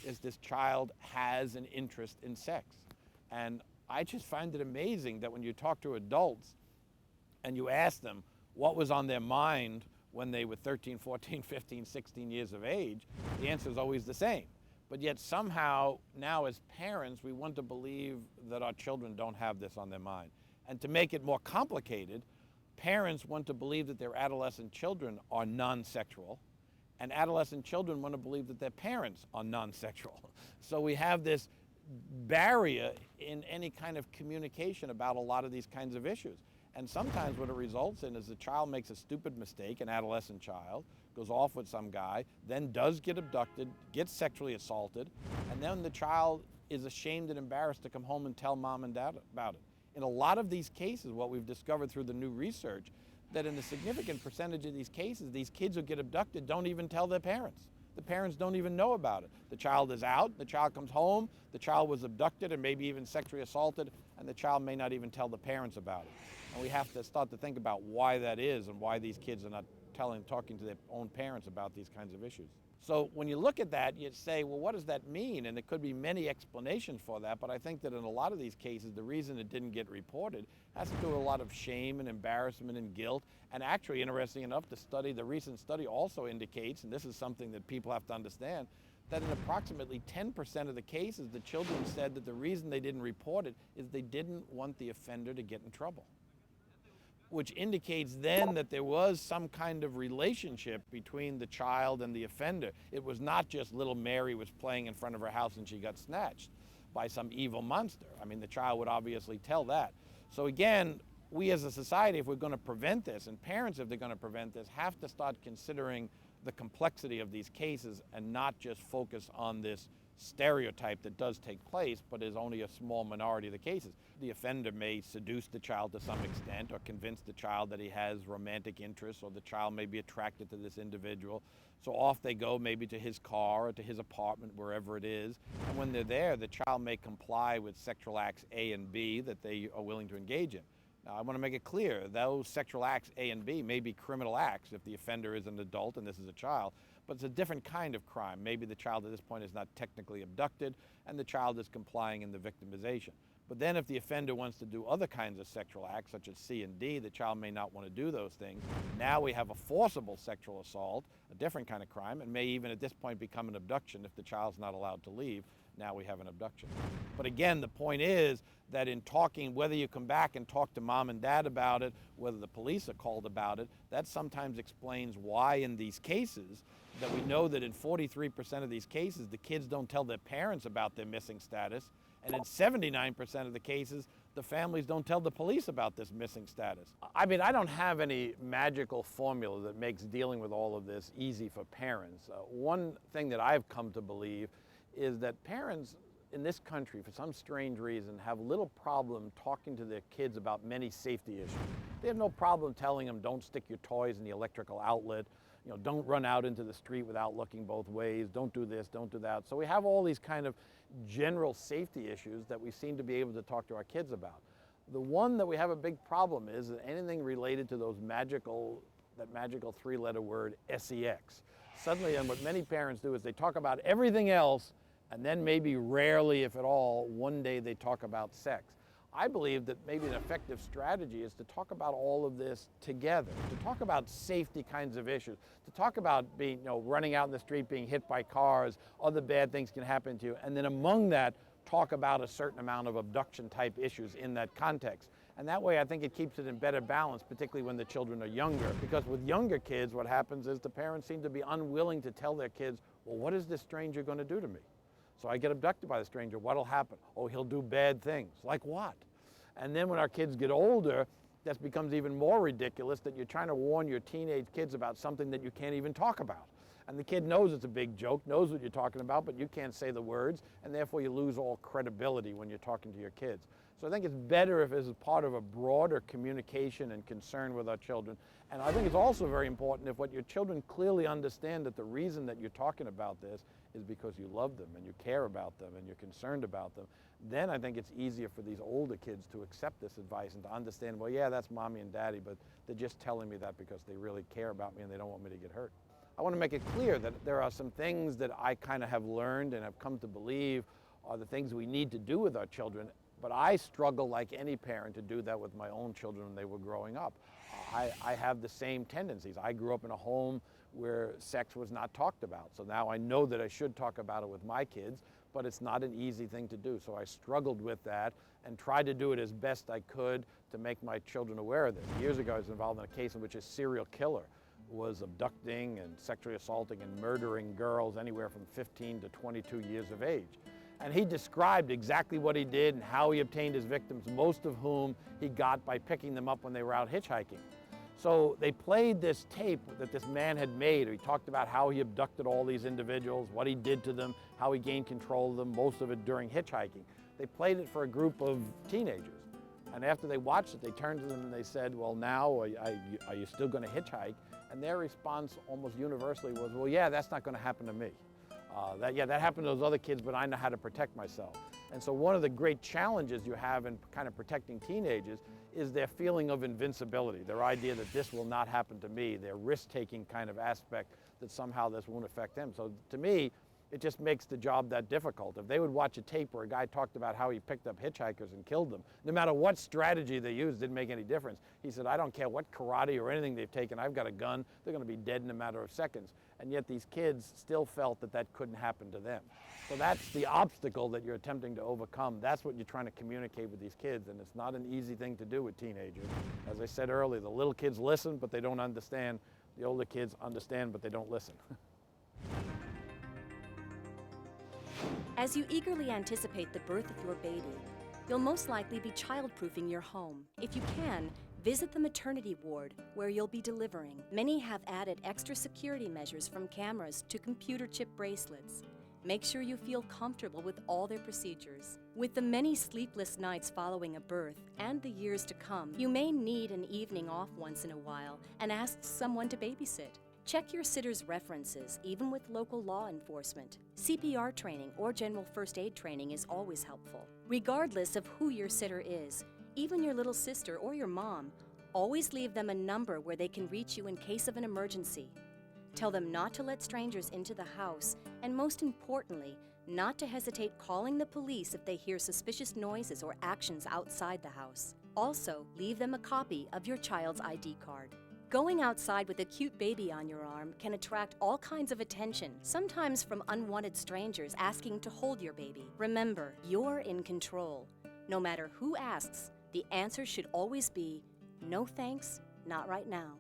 Speaker 10: is this child has an interest in sex. And I just find it amazing that when you talk to adults and you ask them what was on their mind when they were 13, 14, 15, 16 years of age, the answer is always the same. But yet somehow now as parents, we want to believe that our children don't have this on their mind. And to make it more complicated, parents want to believe that their adolescent children are non-sexual, and adolescent children want to believe that their parents are non-sexual. So we have this barrier in any kind of communication about a lot of these kinds of issues. And sometimes what it results in is the child makes a stupid mistake, an adolescent child, goes off with some guy, then does get abducted, gets sexually assaulted, and then the child is ashamed and embarrassed to come home and tell mom and dad about it. In a lot of these cases, what we've discovered through the new research, that in a significant percentage of these cases, these kids who get abducted don't even tell their parents. The parents don't even know about it. The child is out, the child comes home, the child was abducted and maybe even sexually assaulted, and the child may not even tell the parents about it. And we have to start to think about why that is and why these kids are not talking to their own parents about these kinds of issues. So when you look at that, you say, well, what does that mean? And there could be many explanations for that, but I think that in a lot of these cases, the reason it didn't get reported has to do with a lot of shame and embarrassment and guilt. And actually, interesting enough, the recent study also indicates, and this is something that people have to understand, that in approximately 10% of the cases, the children said that the reason they didn't report it is they didn't want the offender to get in trouble, which indicates then that there was some kind of relationship between the child and the offender. It was not just little Mary was playing in front of her house and she got snatched by some evil monster. I mean, the child would obviously tell that. So again, we as a society, if we're going to prevent this, and parents, if they're going to prevent this, have to start considering the complexity of these cases and not just focus on this stereotype that does take place, but is only a small minority of the cases. The offender may seduce the child to some extent or convince the child that he has romantic interests, or the child may be attracted to this individual. So off they go maybe to his car or to his apartment, wherever it is. And when they're there, the child may comply with sexual acts A and B that they are willing to engage in. Now, I want to make it clear, those sexual acts A and B may be criminal acts if the offender is an adult and this is a child, but it's a different kind of crime. Maybe the child at this point is not technically abducted and the child is complying in the victimization. But then if the offender wants to do other kinds of sexual acts, such as C and D, the child may not want to do those things. Now we have a forcible sexual assault, a different kind of crime, and may even at this point become an abduction if the child's not allowed to leave. Now we have an abduction. But again, the point is that in talking, whether you come back and talk to mom and dad about it, whether the police are called about it, that sometimes explains why in these cases, that we know that in 43% of these cases, the kids don't tell their parents about their missing status, and in 79% of the cases, the families don't tell the police about this missing status. I mean, I don't have any magical formula that makes dealing with all of this easy for parents. One thing that I've come to believe is that parents in this country, for some strange reason, have little problem talking to their kids about many safety issues. They have no problem telling them, don't stick your toys in the electrical outlet, you know, don't run out into the street without looking both ways, don't do this, don't do that. So we have all these kind of general safety issues that we seem to be able to talk to our kids about. The one that we have a big problem is that anything related to that magical three-letter word, sex. Suddenly, and what many parents do is they talk about everything else, and then maybe rarely, if at all, one day they talk about sex. I believe that maybe an effective strategy is to talk about all of this together, to talk about safety kinds of issues, to talk about being, running out in the street, being hit by cars, other bad things can happen to you, and then among that, talk about a certain amount of abduction type issues in that context. And that way I think it keeps it in better balance, particularly when the children are younger. Because with younger kids, what happens is the parents seem to be unwilling to tell their kids, well, what is this stranger going to do to me? So I get abducted by the stranger, what'll happen? Oh, he'll do bad things. Like what? And then when our kids get older, that becomes even more ridiculous, that you're trying to warn your teenage kids about something that you can't even talk about. And the kid knows it's a big joke, knows what you're talking about, but you can't say the words, and therefore you lose all credibility when you're talking to your kids. So I think it's better if it's part of a broader communication and concern with our children. And I think it's also very important if what your children clearly understand that the reason that you're talking about this is because you love them and you care about them and you're concerned about them. Then I think it's easier for these older kids to accept this advice and to understand, well, yeah, that's mommy and daddy, but they're just telling me that because they really care about me and they don't want me to get hurt. I want to make it clear that there are some things that I kind of have learned and have come to believe are the things we need to do with our children, but I struggle like any parent to do that with my own children when they were growing up. I have the same tendencies. I grew up in a home where sex was not talked about, so now I know that I should talk about it with my kids, but it's not an easy thing to do. So I struggled with that and tried to do it as best I could to make my children aware of this. Years ago I was involved in a case in which a serial killer was abducting and sexually assaulting and murdering girls anywhere from 15 to 22 years of age. And he described exactly what he did and how he obtained his victims, most of whom he got by picking them up when they were out hitchhiking. So they played this tape that this man had made. He talked about how he abducted all these individuals, what he did to them, how he gained control of them, most of it during hitchhiking. They played it for a group of teenagers. And after they watched it, they turned to them and they said, well, now, are you still going to hitchhike? And their response almost universally was, well, yeah, that's not going to happen to me. That happened to those other kids, but I know how to protect myself. And so one of the great challenges you have in kind of protecting teenagers is their feeling of invincibility, their idea that this will not happen to me, their risk-taking kind of aspect that somehow this won't affect them. So to me, it just makes the job that difficult. If they would watch a tape where a guy talked about how he picked up hitchhikers and killed them, no matter what strategy they used, didn't make any difference. He said, I don't care what karate or anything they've taken, I've got a gun, they're going to be dead in a matter of seconds. And yet these kids still felt that that couldn't happen to them. So that's the obstacle that you're attempting to overcome. That's what you're trying to communicate with these kids, and it's not an easy thing to do with teenagers. As I said earlier, the little kids listen, but they don't understand. The older kids understand, but they don't listen.
Speaker 1: As you eagerly anticipate the birth of your baby, you'll most likely be child-proofing your home. If you can, visit the maternity ward where you'll be delivering. Many have added extra security measures from cameras to computer chip bracelets. Make sure you feel comfortable with all their procedures. With the many sleepless nights following a birth and the years to come, you may need an evening off once in a while and ask someone to babysit. Check your sitter's references, even with local law enforcement. CPR training or general first aid training is always helpful. Regardless of who your sitter is, even your little sister or your mom, always leave them a number where they can reach you in case of an emergency. Tell them not to let strangers into the house, and most importantly, not to hesitate calling the police if they hear suspicious noises or actions outside the house. Also, leave them a copy of your child's ID card. Going outside with a cute baby on your arm can attract all kinds of attention, sometimes from unwanted strangers asking to hold your baby. Remember, you're in control. No matter who asks, the answer should always be, no thanks, not right now.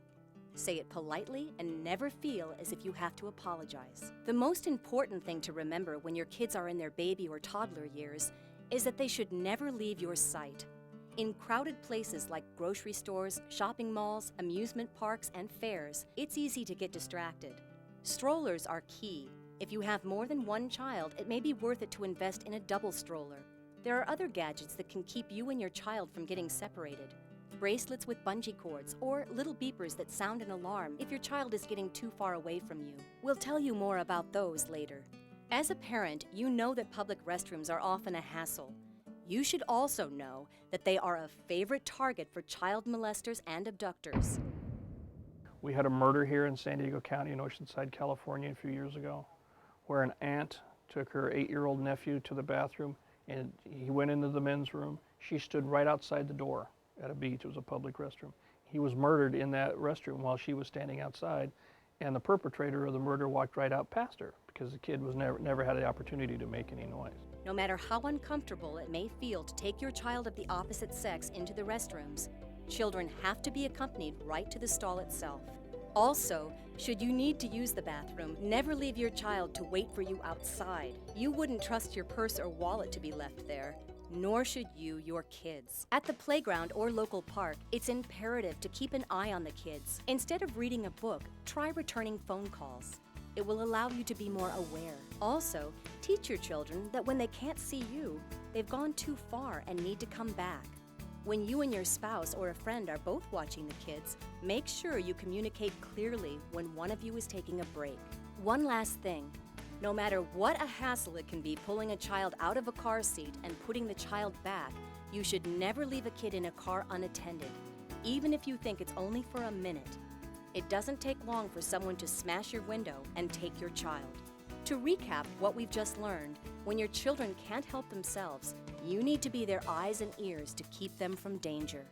Speaker 1: Say it politely and never feel as if you have to apologize. The most important thing to remember when your kids are in their baby or toddler years is that they should never leave your sight. In crowded places like grocery stores, shopping malls, amusement parks, and fairs, it's easy to get distracted. Strollers are key. If you have more than one child, it may be worth it to invest in a double stroller. There are other gadgets that can keep you and your child from getting separated. Bracelets with bungee cords, or little beepers that sound an alarm if your child is getting too far away from you. We'll tell you more about those later. As a parent, you know that public restrooms are often a hassle. You should also know that they are a favorite target for child molesters and abductors.
Speaker 9: We had a murder here in San Diego County in Oceanside, California a few years ago, where an aunt took her 8-year-old nephew to the bathroom, and he went into the men's room. She stood right outside the door at a beach. It was a public restroom. He was murdered in that restroom while she was standing outside, and the perpetrator of the murder walked right out past her because the kid was never had the opportunity to make any noise.
Speaker 1: No matter how uncomfortable it may feel to take your child of the opposite sex into the restrooms, children have to be accompanied right to the stall itself. Also, should you need to use the bathroom, never leave your child to wait for you outside. You wouldn't trust your purse or wallet to be left there, nor should you your kids. At the playground or local park, it's imperative to keep an eye on the kids. Instead of reading a book, try returning phone calls. It will allow you to be more aware. Also, teach your children that when they can't see you, they've gone too far and need to come back. When you and your spouse or a friend are both watching the kids, make sure you communicate clearly when one of you is taking a break. One last thing. No matter what a hassle it can be pulling a child out of a car seat and putting the child back, you should never leave a kid in a car unattended, even if you think it's only for a minute. It doesn't take long for someone to smash your window and take your child. To recap what we've just learned, when your children can't help themselves, you need to be their eyes and ears to keep them from danger.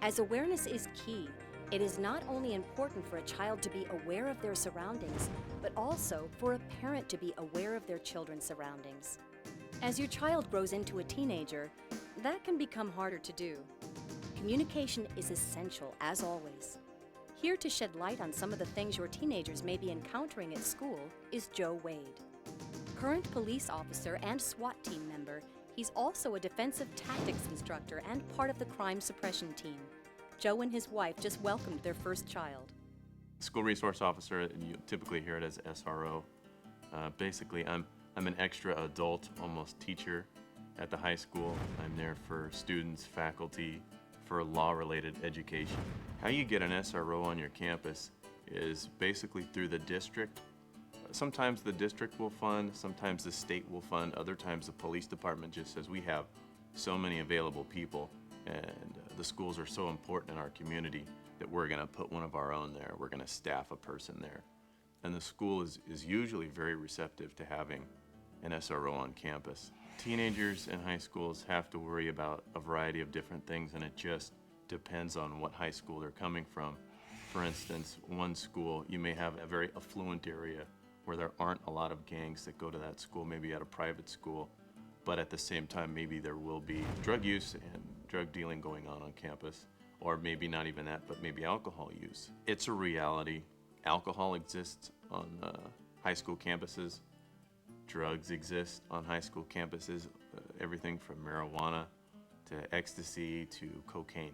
Speaker 1: As awareness is key, it is not only important for a child to be aware of their surroundings, but also for a parent to be aware of their children's surroundings. As your child grows into a teenager, that can become harder to do. Communication is essential, as always. Here to shed light on some of the things your teenagers may be encountering at school is Joe Wade. Current police officer and SWAT team member, he's also a defensive tactics instructor and part of the crime suppression team. Joe and his wife just welcomed their first child.
Speaker 11: School resource officer, you typically hear it as SRO. Basically, I'm an extra adult, almost teacher at the high school. I'm there for students, faculty, for law-related education. How you get an SRO on your campus is basically through the district. Sometimes the district will fund, sometimes the state will fund, other times the police department just says we have so many available people and the schools are so important in our community that we're gonna put one of our own there, we're gonna staff a person there. And the school is usually very receptive to having an SRO on campus. Teenagers in high schools have to worry about a variety of different things, and it just depends on what high school they're coming from. For instance, one school, you may have a very affluent area where there aren't a lot of gangs that go to that school, maybe at a private school, but at the same time, maybe there will be drug use and drug dealing going on campus, or maybe not even that, but maybe alcohol use. It's a reality. Alcohol exists on high school campuses. Drugs exist on high school campuses, everything from marijuana to ecstasy to cocaine.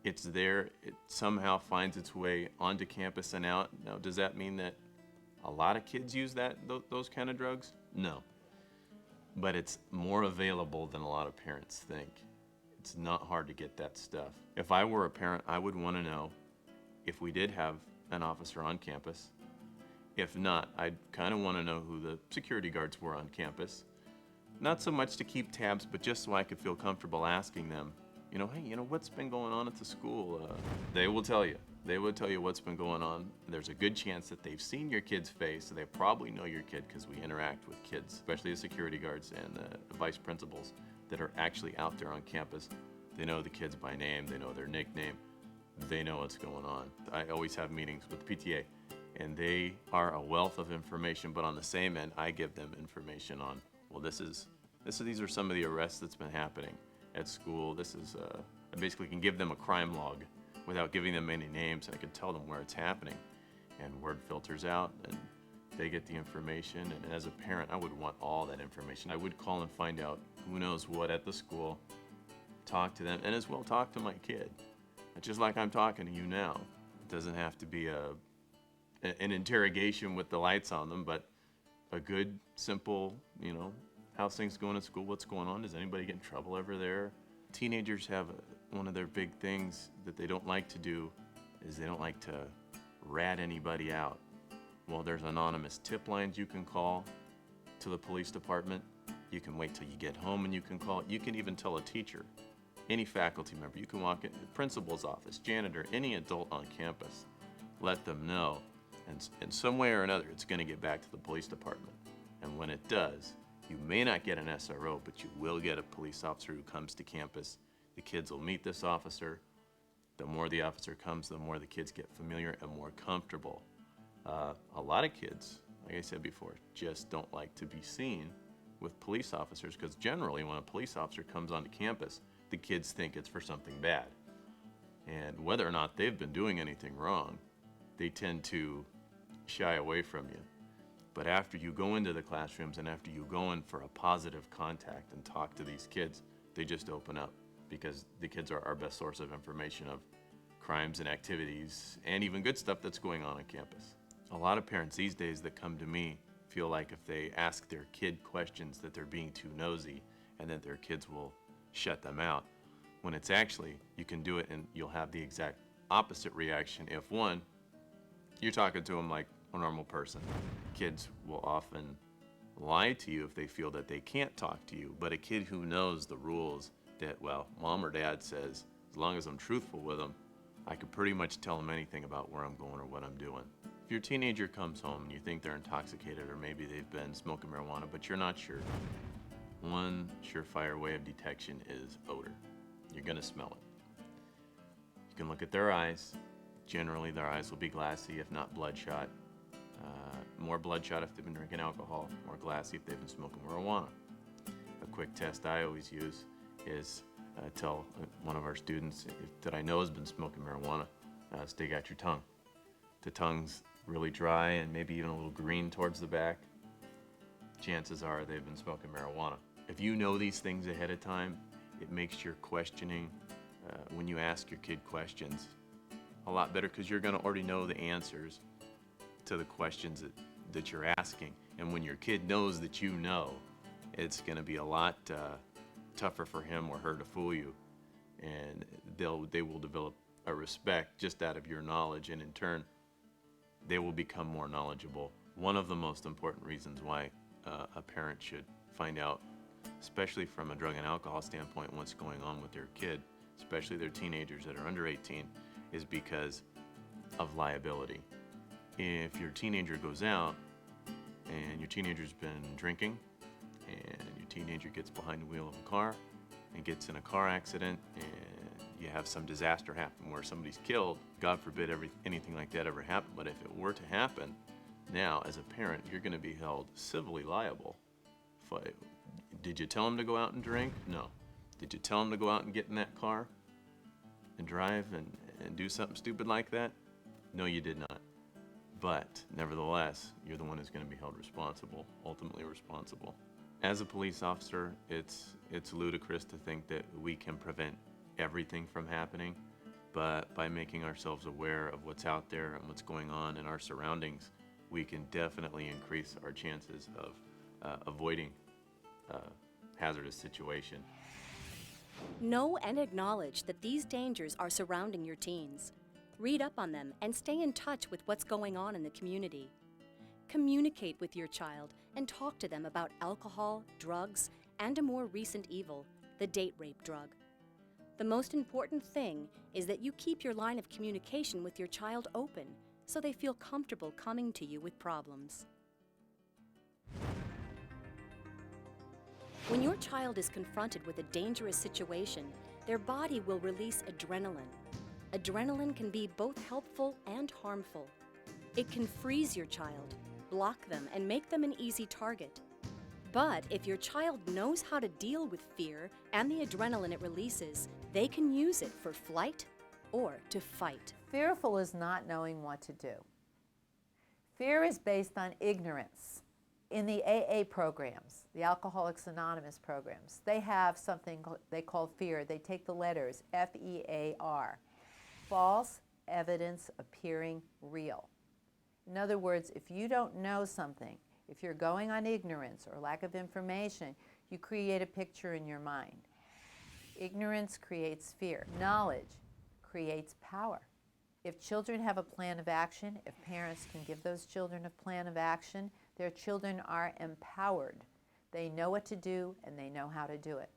Speaker 11: It's there, it somehow finds its way onto campus and out. Now, does that mean that a lot of kids use those kind of drugs? No. But it's more available than a lot of parents think. It's not hard to get that stuff. If I were a parent, I would want to know if we did have an officer on campus. If not, I'd kind of want to know who the security guards were on campus. Not so much to keep tabs, but just so I could feel comfortable asking them, hey, what's been going on at the school? They will tell you. They will tell you what's been going on. There's a good chance that they've seen your kid's face, so they probably know your kid because we interact with kids, especially the security guards and the vice principals that are actually out there on campus. They know the kids by name, they know their nickname, they know what's going on. I always have meetings with the PTA, and they are a wealth of information, but on the same end, I give them information on, well, these are some of the arrests that's been happening at school. I basically can give them a crime log without giving them any names, and I can tell them where it's happening. And word filters out, and they get the information, and as a parent, I would want all that information. I would call and find out who knows what at the school, talk to them, and as well talk to my kid. Just like I'm talking to you now. It doesn't have to be an interrogation with the lights on them, but a good, simple, you know, how's things going at school, what's going on, does anybody get in trouble over there? Teenagers have one of their big things that they don't like to do is they don't like to rat anybody out. Well, there's anonymous tip lines you can call to the police department. You can wait till you get home and you can call. You can even tell a teacher, any faculty member. You can walk in the principal's office, janitor, any adult on campus. Let them know. And in some way or another, it's going to get back to the police department. And when it does, you may not get an SRO, but you will get a police officer who comes to campus. The kids will meet this officer. The more the officer comes, the more the kids get familiar and more comfortable. A lot of kids, like I said before, just don't like to be seen with police officers because generally when a police officer comes onto campus, the kids think it's for something bad. And whether or not they've been doing anything wrong, they tend to shy away from you. But after you go into the classrooms and after you go in for a positive contact and talk to these kids, they just open up because the kids are our best source of information of crimes and activities and even good stuff that's going on campus. A lot of parents these days that come to me feel like if they ask their kid questions that they're being too nosy and that their kids will shut them out. When it's actually, you can do it and you'll have the exact opposite reaction if one, you're talking to them like a normal person. Kids will often lie to you if they feel that they can't talk to you, but a kid who knows the rules that, well, mom or dad says, as long as I'm truthful with them, I can pretty much tell them anything about where I'm going or what I'm doing. If your teenager comes home and you think they're intoxicated or maybe they've been smoking marijuana, but you're not sure, one surefire way of detection is odor. You're gonna smell it. You can look at their eyes. Generally, their eyes will be glassy, if not bloodshot. More bloodshot if they've been drinking alcohol, more glassy if they've been smoking marijuana. A quick test I always use is tell one of our students that I know has been smoking marijuana, stick out your tongue. The tongue's really dry and maybe even a little green towards the back. Chances are they've been smoking marijuana. If you know these things ahead of time, it makes your questioning, when you ask your kid questions, a lot better because you're going to already know the answers to the questions that you're asking. And when your kid knows that you know, it's going to be a lot tougher for him or her to fool you. And they will develop a respect just out of your knowledge, and in turn, they will become more knowledgeable. One of the most important reasons why a parent should find out, especially from a drug and alcohol standpoint, what's going on with their kid, especially their teenagers that are under 18, is because of liability. If your teenager goes out and your teenager's been drinking and your teenager gets behind the wheel of a car and gets in a car accident and you have some disaster happen where somebody's killed, God forbid anything like that ever happen, but if it were to happen, now as a parent, you're gonna be held civilly liable. Did you tell him to go out and drink? No. Did you tell him to go out and get in that car and drive and do something stupid like that? No, you did not. But nevertheless, you're the one who's going to be held responsible, ultimately responsible. As a police officer, it's ludicrous to think that we can prevent everything from happening, but by making ourselves aware of what's out there and what's going on in our surroundings, we can definitely increase our chances of avoiding hazardous situation.
Speaker 1: Know and acknowledge that these dangers are surrounding your teens. Read up on them and stay in touch with what's going on in the community. Communicate with your child and talk to them about alcohol, drugs, and a more recent evil, the date rape drug. The most important thing is that you keep your line of communication with your child open so they feel comfortable coming to you with problems. When your child is confronted with a dangerous situation, their body will release adrenaline. Adrenaline can be both helpful and harmful. It can freeze your child, block them, and make them an easy target. But if your child knows how to deal with fear and the adrenaline it releases, they can use it for flight or to fight.
Speaker 13: Fearful is not knowing what to do. Fear is based on ignorance. In the AA programs, the Alcoholics Anonymous programs, they have something they call FEAR. They take the letters F-E-A-R, false evidence appearing real. In other words, if you don't know something, if you're going on ignorance or lack of information, you create a picture in your mind. Ignorance creates fear. Knowledge creates power. If children have a plan of action, if parents can give those children a plan of action, their children are empowered. They know what to do and they know how to do it.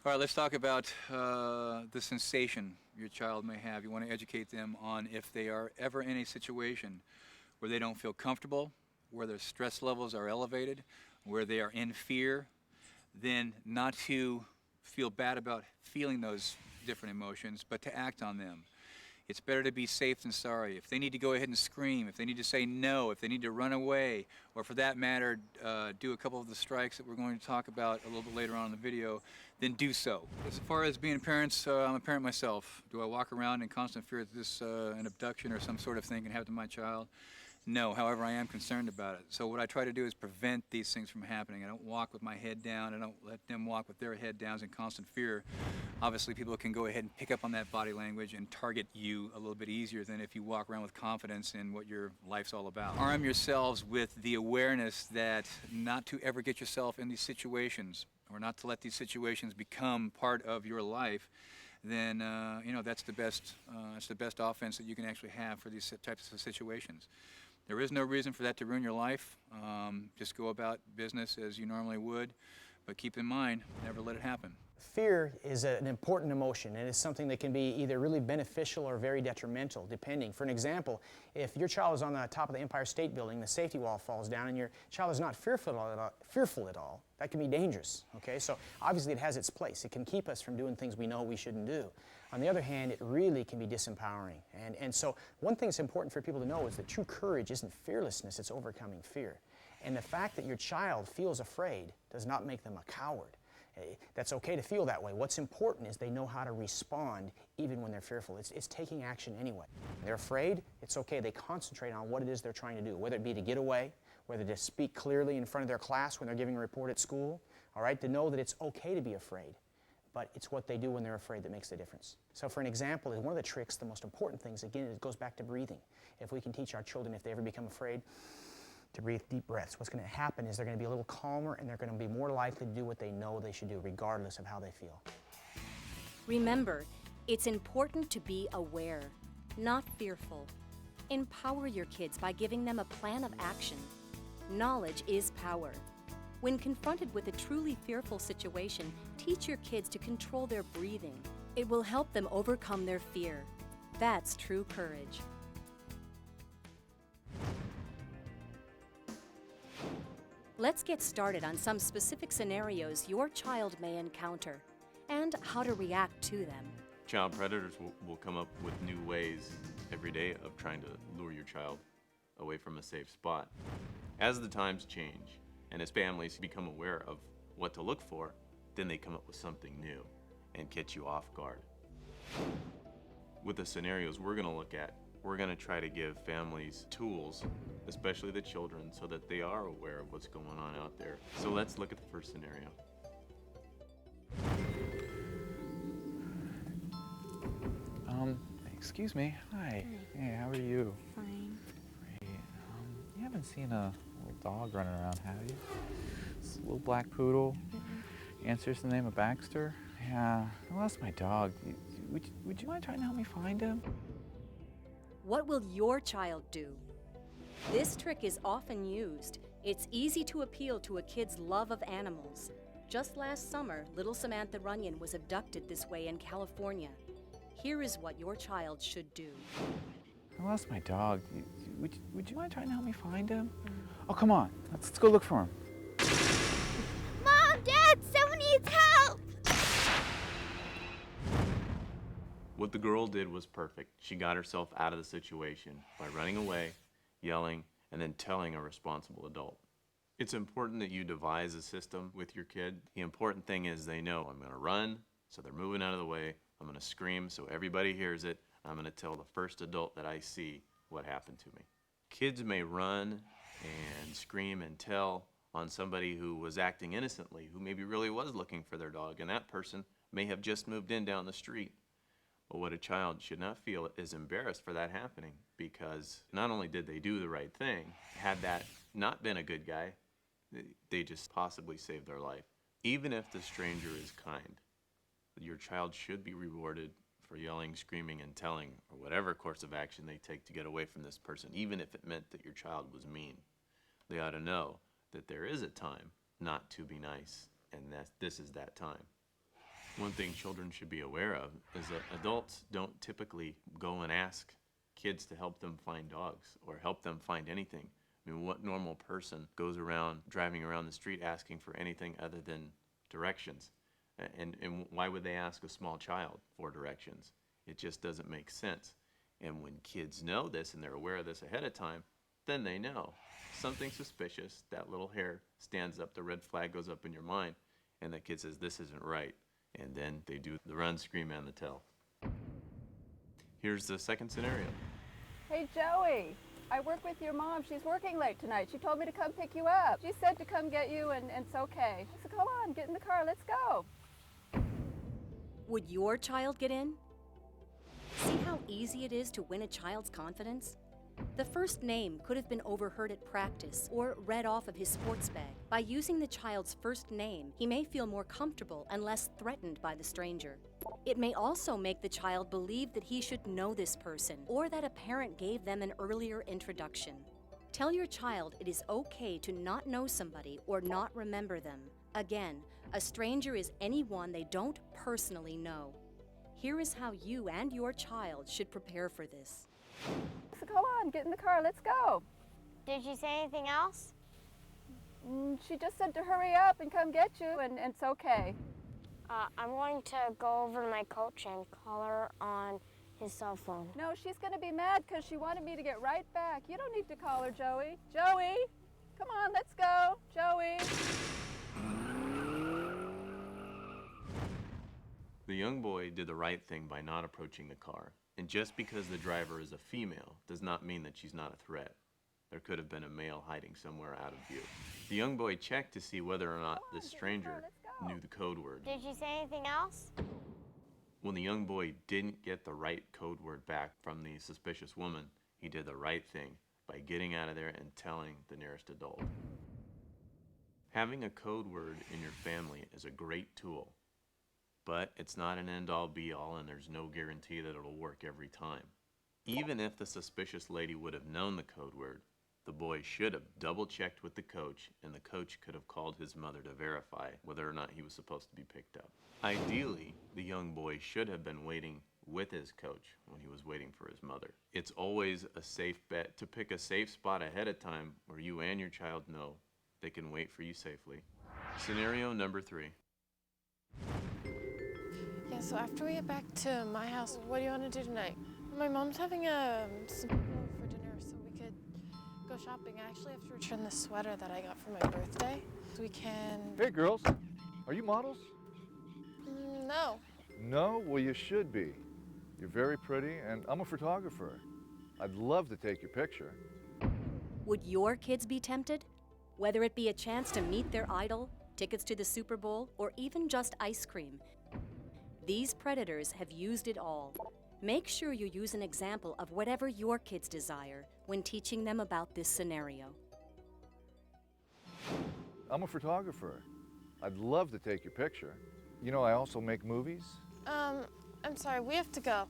Speaker 6: All right, let's talk about the sensation your child may have. You want to educate them on if they are ever in a situation where they don't feel comfortable, where their stress levels are elevated, where they are in fear, then not to feel bad about feeling those different emotions, but to act on them. It's better to be safe than sorry. If they need to go ahead and scream, if they need to say no, if they need to run away, or for that matter, do a couple of the strikes that we're going to talk about a little bit later on in the video, then do so. As far as being parents, I'm a parent myself. Do I walk around in constant fear that this an abduction or some sort of thing can happen to my child? No, however, I am concerned about it. So what I try to do is prevent these things from happening. I don't walk with my head down. I don't let them walk with their head down in constant fear. Obviously, people can go ahead and pick up on that body language and target you a little bit easier than if you walk around with confidence in what your life's all about. Arm yourselves with the awareness that not to ever get yourself in these situations, or not to let these situations become part of your life. Then you know, that's the best offense that you can actually have for these types of situations. There is no reason for that to ruin your life. Just go about business as you normally would, but keep in mind, never let it happen.
Speaker 12: Fear is an important emotion, and it's something that can be either really beneficial or very detrimental, depending. For an example, if your child is on the top of the Empire State Building, the safety wall falls down, and your child is not fearful at all, that can be dangerous, okay? So obviously it has its place. It can keep us from doing things we know we shouldn't do. On the other hand, it really can be disempowering. And so one thing that's important for people to know is that true courage isn't fearlessness, it's overcoming fear. And the fact that your child feels afraid does not make them a coward. That's okay to feel that way. What's important is they know how to respond even when they're fearful. It's taking action anyway. They're afraid, it's okay. They concentrate on what it is they're trying to do, whether it be to get away, whether to speak clearly in front of their class when they're giving a report at school, all right, to know that it's okay to be afraid. But it's what they do when they're afraid that makes the difference. So for an example, one of the tricks, the most important things, again, it goes back to breathing. If we can teach our children, if they ever become afraid, to breathe deep breaths, what's going to happen is they're going to be a little calmer and they're going to be more likely to do what they know they should do, regardless of how they feel.
Speaker 1: Remember, it's important to be aware, not fearful. Empower your kids by giving them a plan of action. Knowledge is power. When confronted with a truly fearful situation, teach your kids to control their breathing. It will help them overcome their fear. That's true courage. Let's get started on some specific scenarios your child may encounter and how to react to them.
Speaker 11: Child predators will come up with new ways every day of trying to lure your child away from a safe spot. As the times change and as families become aware of what to look for, then they come up with something new and catch you off guard. With the scenarios we're going to look at, we're going to try to give families tools, especially the children, so that they are aware of what's going on out there. So let's look at the first scenario.
Speaker 14: Excuse me. Hi. Hey, how are you?
Speaker 4: Fine.
Speaker 14: Great. You haven't seen a little dog running around, have you? It's a little black poodle. Answers the name of Baxter. Yeah, I lost my dog. Would you mind trying to help me find him?
Speaker 1: What will your child do? This trick is often used. It's easy to appeal to a kid's love of animals. Just last summer, little Samantha Runyon was abducted this way in California. Here is what your child should do.
Speaker 14: I lost my dog. Would you mind trying to help me find him? Oh, come on. Let's go look for him.
Speaker 15: Mom, Dad, someone needs help!
Speaker 11: What the girl did was perfect. She got herself out of the situation by running away, yelling, and then telling a responsible adult. It's important that you devise a system with your kid. The important thing is they know I'm going to run, so they're moving out of the way. I'm going to scream so everybody hears it. I'm going to tell the first adult that I see what happened to me. Kids may run and scream and tell on somebody who was acting innocently, who maybe really was looking for their dog, and that person may have just moved in down the street. But what a child should not feel is embarrassed for that happening, because not only did they do the right thing, had that not been a good guy, they just possibly saved their life. Even if the stranger is kind, your child should be rewarded for yelling, screaming, and telling, or whatever course of action they take to get away from this person, even if it meant that your child was mean. They ought to know that there is a time not to be nice, and that this is that time. One thing children should be aware of is that adults don't typically go and ask kids to help them find dogs or help them find anything. I mean, what normal person goes around driving around the street asking for anything other than directions? And why would they ask a small child for directions? It just doesn't make sense. And when kids know this and they're aware of this ahead of time, then they know. Something suspicious, that little hair stands up, the red flag goes up in your mind, and the kid says, this isn't right. And then they do the run, scream, and the tell. Here's the second scenario.
Speaker 16: Hey, Joey, I work with your mom. She's working late tonight. She told me to come pick you up. She said to come get you, and it's okay. I said, come on, get in the car, let's go.
Speaker 1: Would your child get in? See how easy it is to win a child's confidence? The first name could have been overheard at practice or read off of his sports bag. By using the child's first name, he may feel more comfortable and less threatened by the stranger. It may also make the child believe that he should know this person or that a parent gave them an earlier introduction. Tell your child it is okay to not know somebody or not remember them. Again, a stranger is anyone they don't personally know. Here is how you and your child should prepare for this.
Speaker 16: So come on, get in the car, let's go.
Speaker 15: Did she say anything else?
Speaker 16: She just said to hurry up and come get you, and it's okay.
Speaker 15: I'm going to go over to my coach and call her on his cell phone.
Speaker 16: No, she's going to be mad because she wanted me to get right back. You don't need to call her, Joey. Joey, come on, let's go. Joey.
Speaker 11: The young boy did the right thing by not approaching the car. And just because the driver is a female does not mean that she's not a threat. There could have been a male hiding somewhere out of view. The young boy checked to see whether or not the stranger knew the code word.
Speaker 15: Did she say anything else?
Speaker 11: When the young boy didn't get the right code word back from the suspicious woman, he did the right thing by getting out of there and telling the nearest adult. Having a code word in your family is a great tool, but it's not an end-all be-all, and there's no guarantee that it'll work every time. Even if the suspicious lady would have known the code word, the boy should have double-checked with the coach, and the coach could have called his mother to verify whether or not he was supposed to be picked up. Ideally, the young boy should have been waiting with his coach when he was waiting for his mother. It's always a safe bet to pick a safe spot ahead of time where you and your child know they can wait for you safely. Scenario number 3.
Speaker 17: Yeah, so after we get back to my house, what do you want to do tonight? My mom's having some people over for dinner, so we could go shopping. I actually have to return the sweater that I got for my birthday. So we can...
Speaker 18: Hey girls, are you models?
Speaker 17: No.
Speaker 18: No? Well, you should be. You're very pretty, and I'm a photographer. I'd love to take your picture.
Speaker 1: Would your kids be tempted? Whether it be a chance to meet their idol, tickets to the Super Bowl, or even just ice cream, these predators have used it all. Make sure you use an example of whatever your kids desire when teaching them about this scenario.
Speaker 18: I'm a photographer. I'd love to take your picture. You know, I also make movies.
Speaker 17: I'm sorry, we have to go.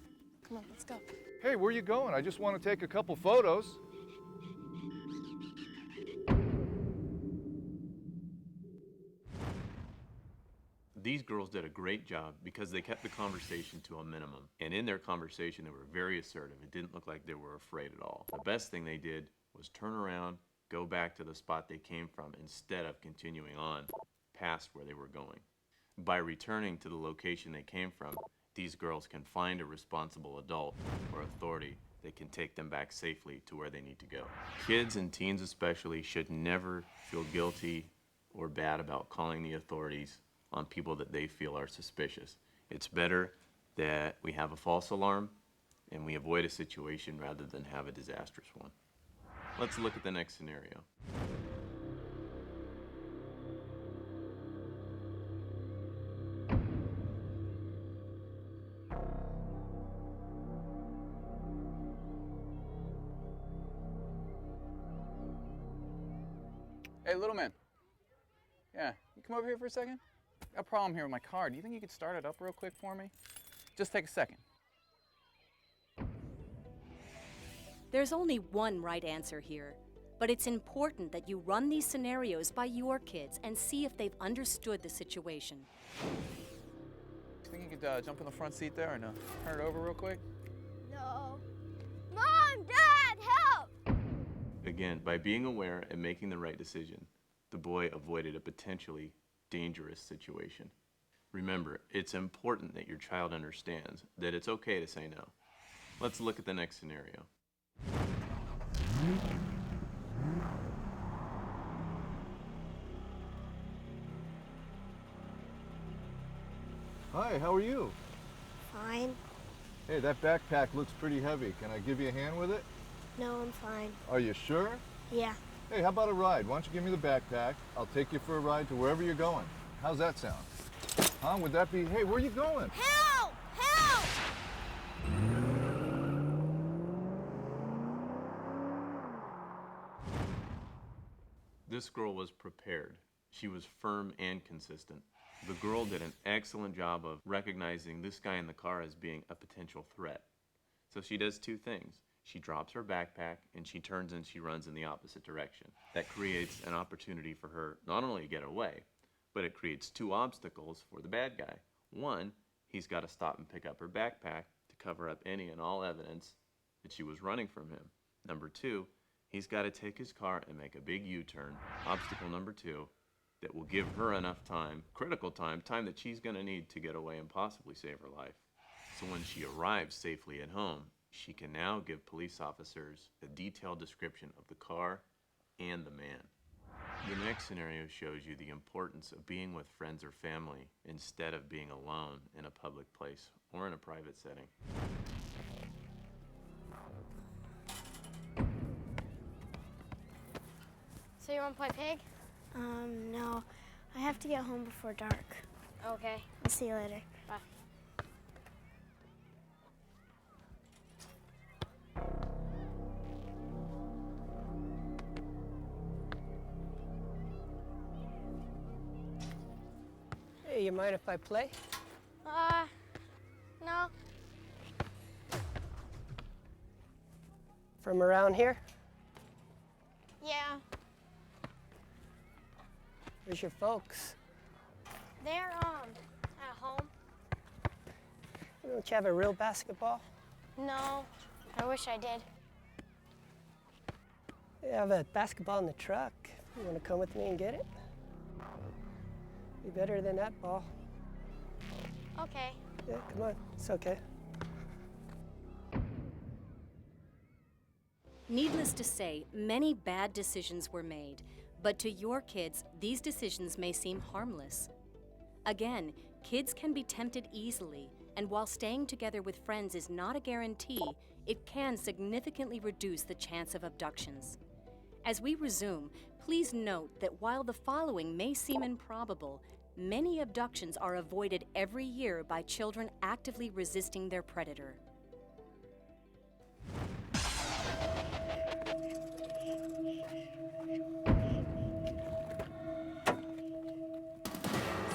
Speaker 17: Come on, let's go.
Speaker 18: Hey, where are you going? I just want to take a couple photos.
Speaker 11: These girls did a great job because they kept the conversation to a minimum. And in their conversation, they were very assertive. It didn't look like they were afraid at all. The best thing they did was turn around, go back to the spot they came from instead of continuing on past where they were going. By returning to the location they came from, these girls can find a responsible adult or authority that can take them back safely to where they need to go. Kids and teens especially should never feel guilty or bad about calling the authorities on people that they feel are suspicious. It's better that we have a false alarm and we avoid a situation rather than have a disastrous one. Let's look at the next scenario.
Speaker 14: Hey, little man. Yeah, you come over here for a second? Got a problem here with my car. Do you think you could start it up real quick for me? Just take a second.
Speaker 1: There's only one right answer here, but it's important that you run these scenarios by your kids and see if they've understood the situation.
Speaker 14: Think you could jump in the front seat there and turn it over real quick?
Speaker 15: No. Mom, Dad, help!
Speaker 11: Again, by being aware and making the right decision, the boy avoided a potentially dangerous situation. Remember, it's important that your child understands that it's okay to say no. Let's look at the next scenario.
Speaker 18: Hi, how are you?
Speaker 15: Fine.
Speaker 18: Hey, that backpack looks pretty heavy. Can I give you a hand with it?
Speaker 15: No, I'm fine.
Speaker 18: Are you sure?
Speaker 15: Yeah.
Speaker 18: Hey, how about a ride? Why don't you give me the backpack? I'll take you for a ride to wherever you're going. How's that sound? Huh? Would that be, hey, where are you going?
Speaker 15: Help! Help!
Speaker 11: This girl was prepared. She was firm and consistent. The girl did an excellent job of recognizing this guy in the car as being a potential threat. So she does two things. She drops her backpack and she turns and she runs in the opposite direction. That creates an opportunity for her not only to get away, but it creates two obstacles for the bad guy. One, he's got to stop and pick up her backpack to cover up any and all evidence that she was running from him. Number two, he's got to take his car and make a big U-turn. Obstacle number two, that will give her enough time, critical time that she's going to need to get away and possibly save her life. So when she arrives safely at home, she can now give police officers a detailed description of the car and the man. The next scenario shows you the importance of being with friends or family instead of being alone in a public place or in a private setting.
Speaker 15: So you want to play pig? No. I have to get home before dark. Okay. I'll see you later. Bye.
Speaker 19: Hey, you mind if I play?
Speaker 15: No.
Speaker 19: From around here?
Speaker 15: Yeah.
Speaker 19: Where's your folks?
Speaker 15: They're, at home.
Speaker 19: Don't you have a real basketball?
Speaker 15: No. I wish I did.
Speaker 19: I have a basketball in the truck. You want to come with me and get it? Be better than that ball.
Speaker 15: Okay.
Speaker 19: Yeah, come on. It's okay.
Speaker 1: Needless to say, many bad decisions were made, but to your kids, these decisions may seem harmless. Again, kids can be tempted easily, and while staying together with friends is not a guarantee, it can significantly reduce the chance of abductions. As we resume, please note that while the following may seem improbable, many abductions are avoided every year by children actively resisting their predator.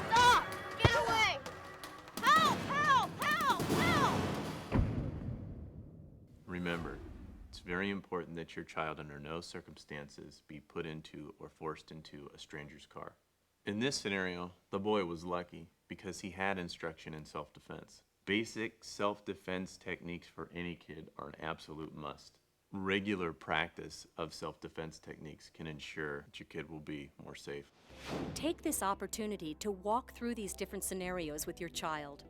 Speaker 15: Stop! Get away! Help! Help! Help! Help!
Speaker 11: Remember, it's very important that your child under no circumstances be put into or forced into a stranger's car. In this scenario, the boy was lucky because he had instruction in self-defense. Basic self-defense techniques for any kid are an absolute must. Regular practice of self-defense techniques can ensure that your kid will be more safe.
Speaker 1: Take this opportunity to walk through these different scenarios with your child.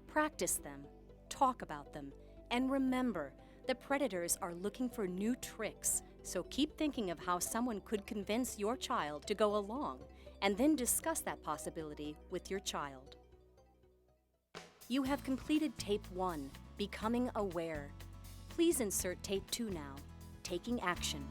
Speaker 1: Practice them, talk about them, and remember, the predators are looking for new tricks, so keep thinking of how someone could convince your child to go along, and then discuss that possibility with your child. You have completed Tape 1, Becoming Aware. Please insert Tape 2 now, Taking Action.